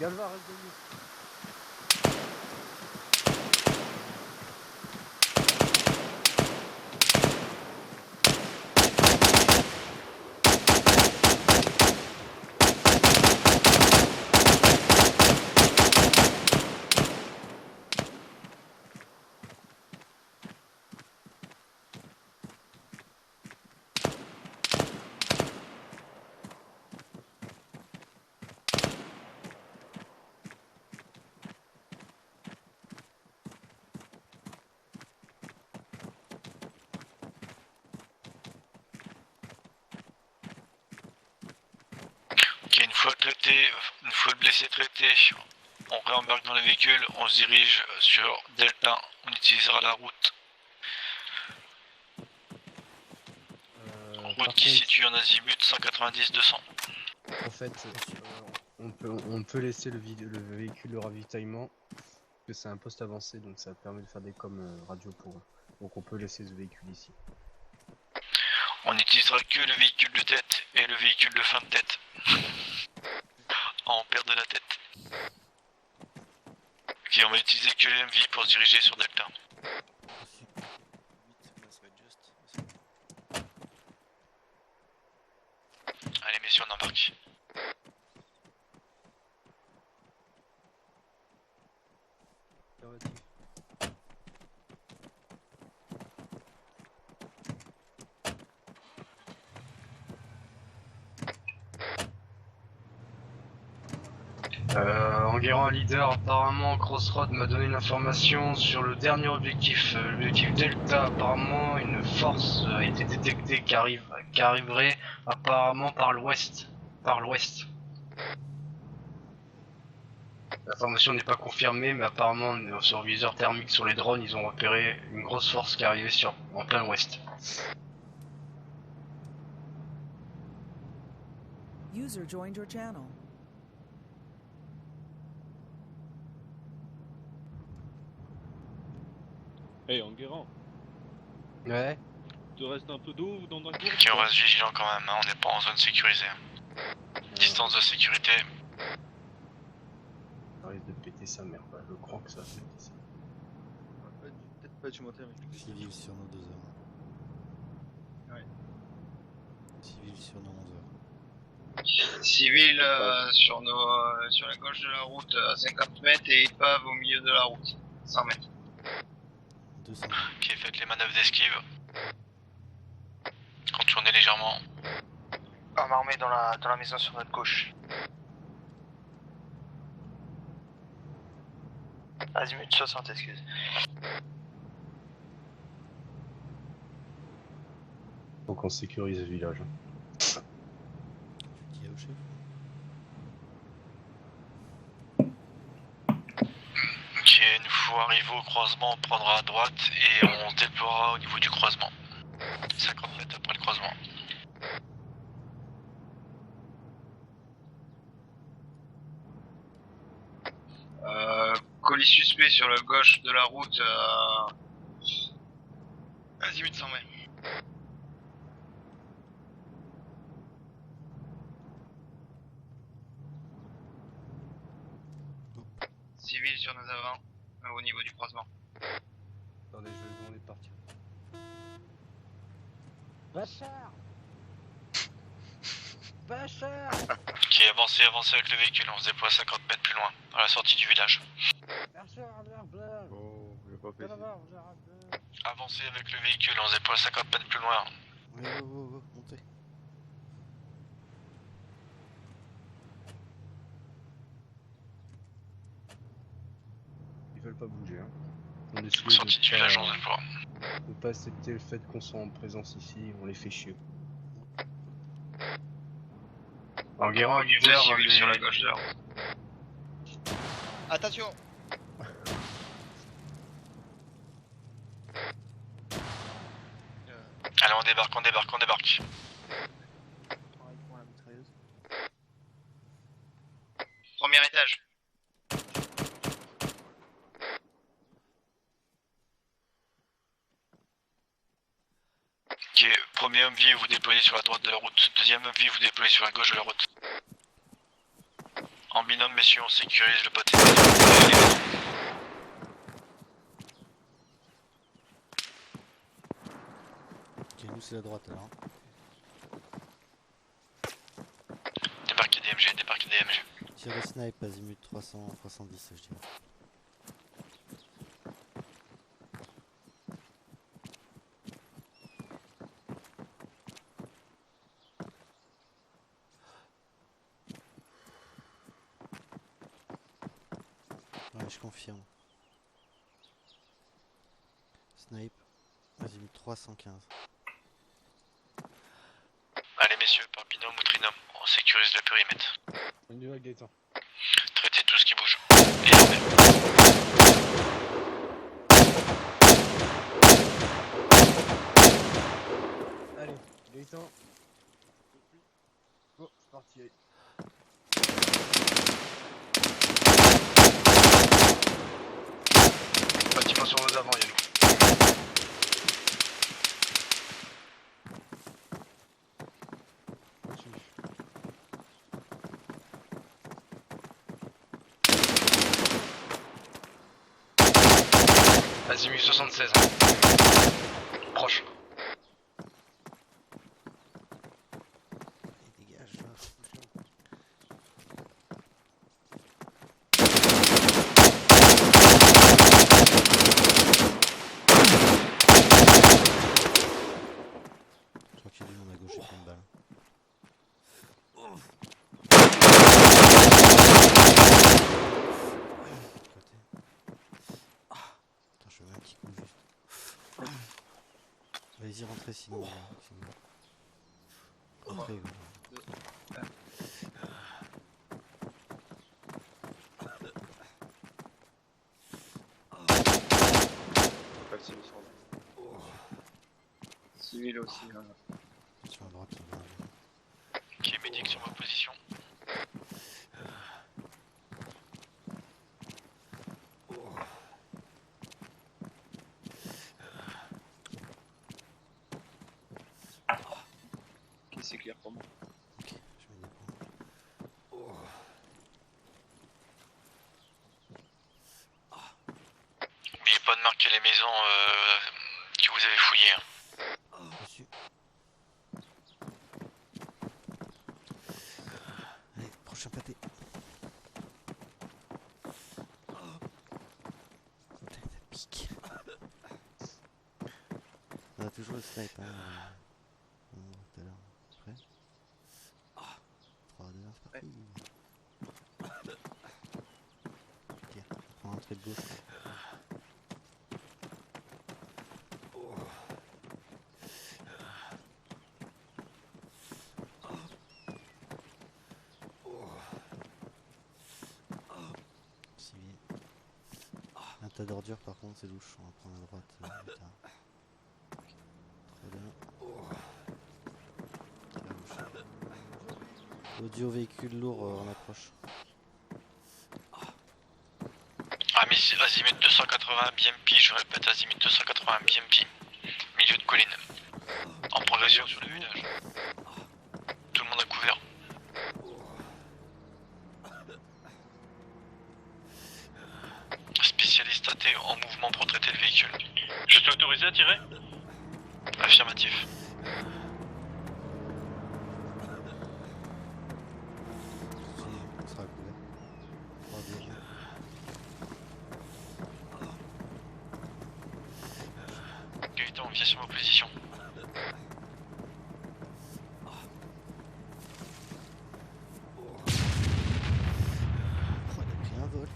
Galva, reste debout. Ok, une fois le blessé traité, on réembarque dans le véhicule, on se dirige sur Delta, on utilisera la route. Route qui se situe en azimut 190-200. En fait, on peut laisser le véhicule de ravitaillement, parce que c'est un poste avancé, donc ça permet de faire des coms radio pour eux. Donc on peut laisser ce véhicule ici. On n'utilisera que le véhicule de tête et le véhicule de fin de tête. En perte de la tête. Ok, on va utiliser que les MV pour se diriger sur Delta. Allez messieurs, on embarque. En guérant leader, apparemment Crossroad m'a donné une information sur le dernier objectif. L'objectif Delta, apparemment une force a été détectée qui arriverait apparemment par l'ouest. L'information n'est pas confirmée, mais apparemment sur le viseur thermique sur les drones, ils ont repéré une grosse force qui arrivait en plein ouest. User joined your channel. Hey, Enguerrand. Ouais. Tu restes un peu d'eau dans un cours? Ok, on reste vigilant quand même, hein, on n'est pas en zone sécurisée. Distance de sécurité. Ça risque de péter sa mère, quoi. Je crois que ça va péter ça. Peut-être pas, tu montais avec le Civil sur nos 2 heures. Ouais. Civil sur nos 11 heures. Civil sur la gauche de la route à 50 mètres et épave au milieu de la route, 100 mètres. 200. Ok, faites les manœuvres d'esquive. Contournez légèrement. Arme armée dans la maison sur notre gauche. Azimut 60, excuse. Faut qu'on sécurise le village. Qui est au chef? Ok, une fois arrivé au croisement, on prendra à droite et on se déploiera au niveau du croisement. 50 mètres après le croisement. colis suspect sur la gauche de la route azimut 120. Civil sur nos avants, au niveau du croisement. Attendez, je vais lui demander de partir. Bachar Bachar Ok, avancez avec le véhicule, on se déploie 50 mètres plus loin, à la sortie du village. Oh, je vais pas péter. Avancez avec le véhicule, on se déploie 50 mètres plus loin. Ouais, montez. Ils veulent pas bouger, hein. On décide Sortie du village, on se déploie. de pas accepter le fait qu'on soit en présence ici, on les fait chier. Enguerrand, Oliver, civil sur la gauche de la route. Attention. Allez, on débarque. Premier étage. Ok, premier homme vie, vous déployez sur la droite de la route. Deuxième homme vie, vous déployez sur la gauche de la route. En binôme, messieurs, on sécurise le poté. Ok, nous c'est la droite alors. Débarquez DMG. Tire le snipe, azimut 300, 310 je dirais. Ouais, je confirme. Snipe, azimut 315. Allez, messieurs, par binôme ou trinôme, on sécurise le périmètre. On y va, Gaëtan. Traitez tout ce qui bouge. Et armez. Allez, Gaëtan. Bon, c'est parti, allez. Bâtiment sur vos avants, Yannou. Azimut 76. Proche. Et dégage là. Je crois qu'il y a du monde à gauche avec une balle. Attends, je fais un petit coup juste. Vas-y, rentrez sinon. Rentrez, gros. Pas le civil sur là. Civil aussi. Sur la droite, ça va. Ok, médic sur vos positions. Ok, c'est clair pour moi. Ok, je mets des points. N'oubliez pas de marquer les maisons que vous avez fouillées. Hein. Reçu. Allez, prochain pâté. Putain, ça pique. On a toujours le snipe, hein. Tout à l'heure. Prêt 3, 2, 1, c'est parti. Ok, je prends l'entrée de gauche. Civil. Un tas d'ordures par contre c'est louche, on va prendre à droite plus tard. Très bien. Très Audio véhicule lourd en approche. Ah, Azimut 280 BMP, je répète, azimut 280 BMP. Milieu de colline. En progression sur le village. Tout le monde a couvert. Spécialiste AT en mouvement pour traiter le véhicule. Je suis autorisé à tirer? Affirmatif. On sera couvert. 3-2. Gaëtan, viens sur ma position. Oh, il a pris un vol.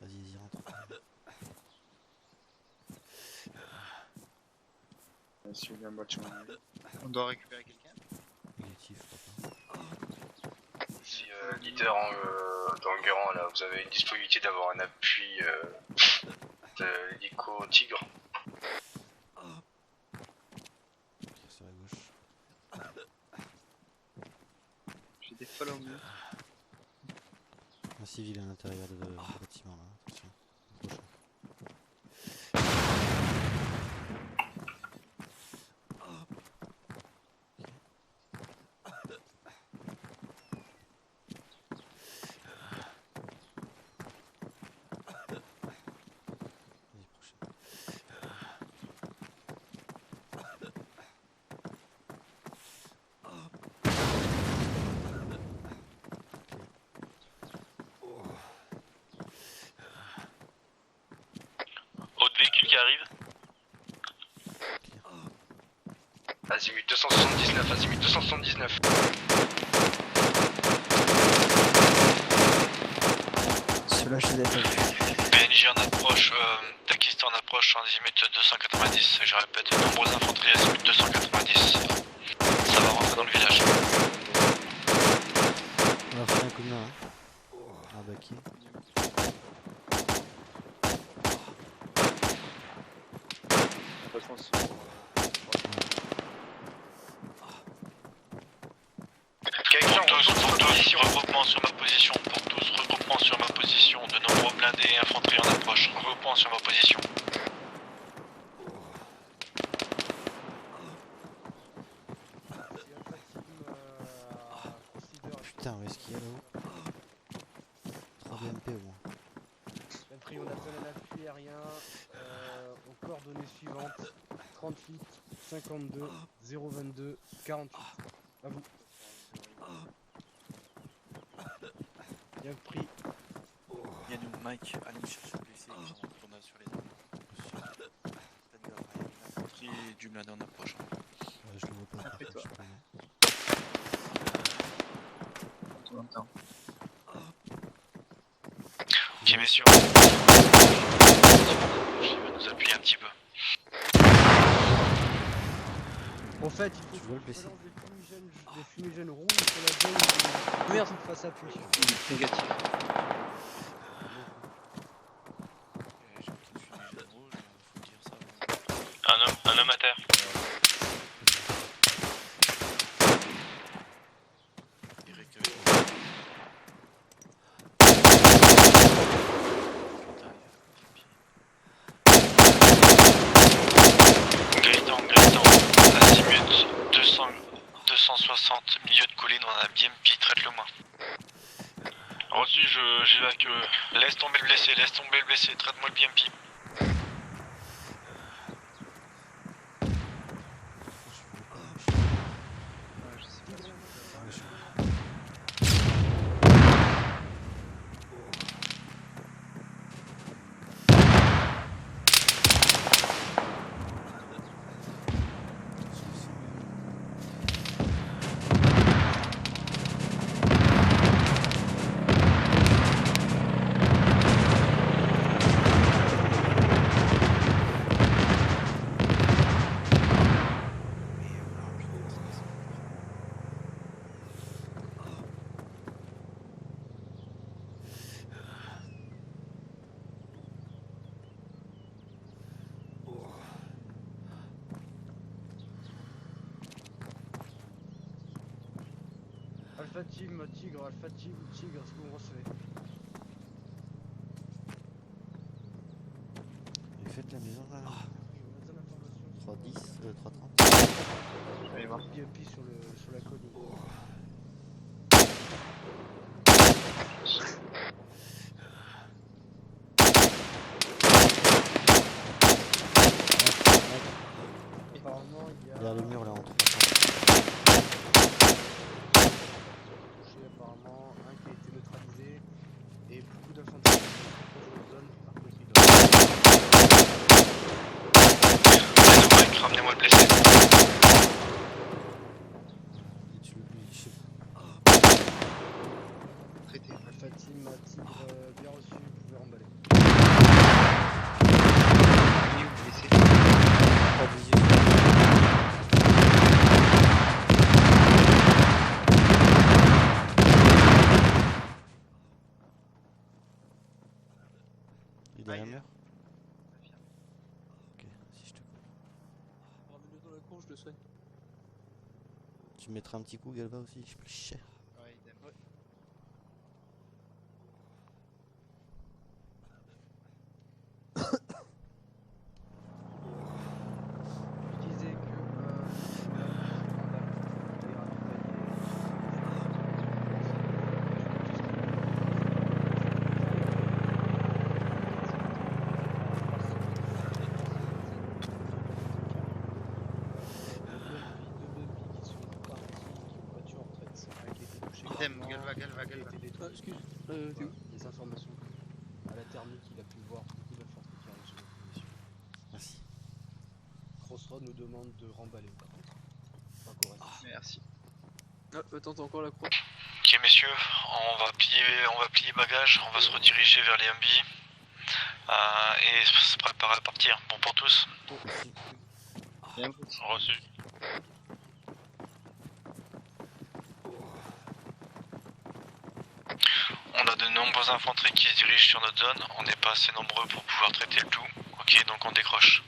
Vas-y, rentre. Si vous voulez un bâtiment. On doit récupérer quelqu'un. Négatif, je crois pas. Si leader dans Guérand, là, vous avez une disponibilité d'avoir un appui de l'hélico Tigre. Sur la gauche. J'ai des follow me. Un civil à l'intérieur du bâtiment là, attention. Prochain. Autre véhicule qui arrive. Azimut 279, azimut 279. Cela chez PNJ en approche, taxiste en approche, azimut 290. Je répète, nombreux infanteries, azimut 290. Ça va rentrer dans le village. On va faire un coup de main. Hein. Ah bah qui Pour tous, regroupement sur ma position. Pour tous, regroupement sur ma position. De nombreux blindés et infanterie en approche. Regroupement sur ma position. Putain, où est-ce qu'il y a là-haut 3 BMP au moins. Pris, on appelle un appui aérien aux coordonnées suivantes 38 52 022 48. À vous. Bien pris. Yann ou Mike, allez me chercher le blessé, on a sur les deux. Faites gaffe, il y a une infanterie et du blindé en approche. Ouais, je le vois pas. Fais-toi. Je peux rien. Tout longtemps. Ok messieurs. Je vais nous appuyer un petit peu. En fait, il faut Tu que vois le je blessé balance des fumigènes rouges sur la gueule. Merde, face appui. Négatif. J'ai pris une fumigène rouge, faut dire ça. Un homme à terre. Eric, Gaëtan, azimut 260, milieu de colline, on a un BMP, traite-le-moi. Reçu, j'évacue. Laisse tomber le blessé, traite-moi le BMP. Alpha Team, Tigre, est-ce que vous recevez? faites la maison là? 310, 330. Allez voir. PMP sur la colline. Apparemment, il y a... Derrière les murs là en 300. Apparemment, un qui a été neutralisé et beaucoup d'infanterie qui sont proches de la zone, par contre il doit... Ramenez-moi le blessé. Traité. Alpha Team, Tigre, bien reçu, vous pouvez remballer. Il est où blessé? Pas de visu. Il est derrière la mur? Ok, si je te coupe. Ramène-le dans la cour, je le soigne. Tu mettras un petit coup Galva aussi, je peux cher. Ouais, idem. Ouais. Je disais que... Idem, Galva. Excuse, t'es où? Des informations à la thermique, il a pu voir beaucoup d'infanterie qui arrive sur notre position. Merci. Crossroad nous demande de remballer par contre. Pas correct. Merci. Ah, attends, t'as encore la croix. Ok messieurs, on va plier bagages, on va se rediriger vers les Humvee et se préparer à partir. Bon pour tous. Bien. Reçu. On a de nombreuses infanteries qui se dirigent sur notre zone, on n'est pas assez nombreux pour pouvoir traiter le tout. Ok, donc on décroche.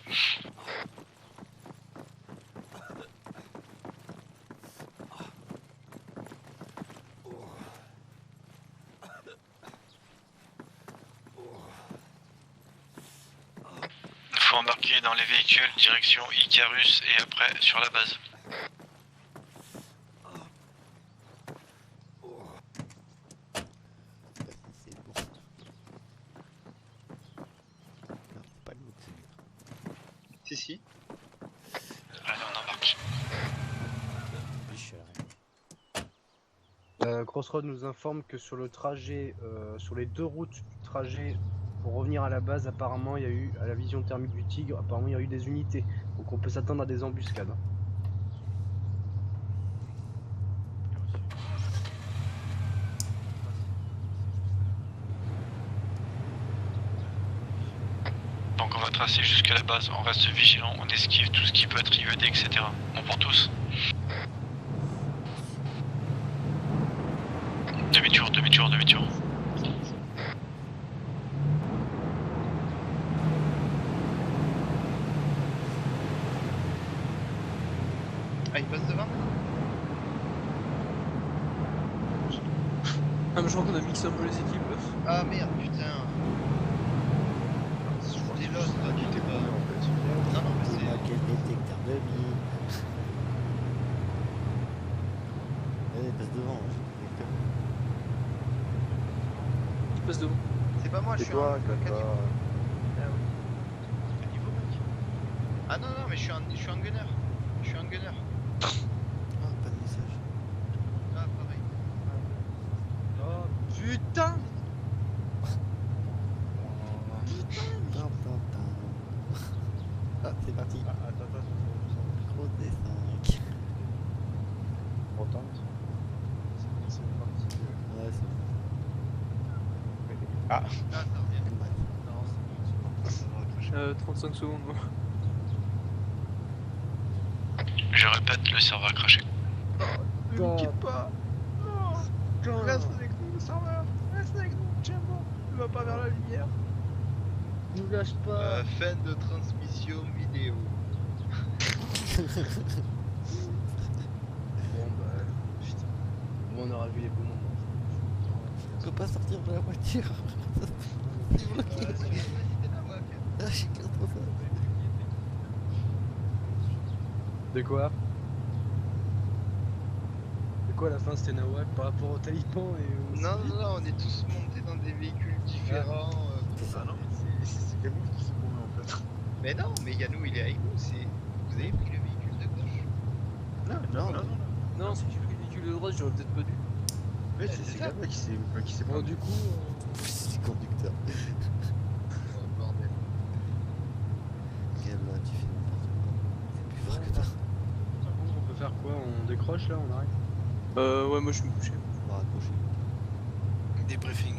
Il faut embarquer dans les véhicules, direction Icarus et après sur la base. C'est bon. Non, c'est pas le mot, c'est lui. Si. Allez, on embarque. Oui, je suis à l'arrêt. Crossroad nous informe que sur le trajet, sur les deux routes du trajet pour revenir à la base, apparemment il y a eu, à la vision thermique du Tigre, apparemment il y a eu des unités. Donc on peut s'attendre à des embuscades. Donc on va tracer jusqu'à la base, on reste vigilant, on esquive tout ce qui peut être IED, etc. Bon pour tous. Demi-tour. Ah, il passe devant? Ah, mais je crois qu'on a mixé un peu les équipes. Ah merde, putain. Je déloge, là, tu t'es pas... Non, mais C'est c'est... là quel détecteur de vie. Allez, passe devant, j'ai le détecteur. Tu passes devant. C'est pas moi, je suis toi, un... Galva. Quel niveau, mec? Ah non, mais je suis un gunner. Ah, pas de message. Ah, pareil. Oh putain! Ah, c'est parti. Attends. Gros D5. Retente. C'est parti. Ouais, c'est bon. Ah, Ah, ça revient. Non, 35 secondes. Je répète, le serveur a craché. Ne nous quitte pas. Non. Reste avec nous, le serveur. Reste avec nous, tiens bon. Ne va pas vers la lumière. nous lâche pas. Fin de transmission vidéo. Bon bah putain. Bon, on aura vu les beaux moments. On peut pas sortir de la voiture. C'est bloqué. Ah, je suis claustrophobe. De quoi? De quoi à la fin c'était Nawak par rapport aux talibans et aux Non, civils? non, non, on est tous montés dans des véhicules différents. Ah non, c'est Camille qui s'est paumé en fait. Mais non, mais Yannou il est avec nous, c'est. Vous avez pris le véhicule de gauche? Non, non. Non, si j'ai pris le véhicule de droite, j'aurais peut-être pas dû. Ouais, c'est Camille qui s'est Bon, paumé. du coup, C'est conducteur. Oh bordel. Regarde là, tu fais n'importe quoi. C'est plus fort que toi. par contre, on peut faire quoi? On décroche là, on arrête? Ouais, moi je suis me coucher. On va raccrocher. Débriefing.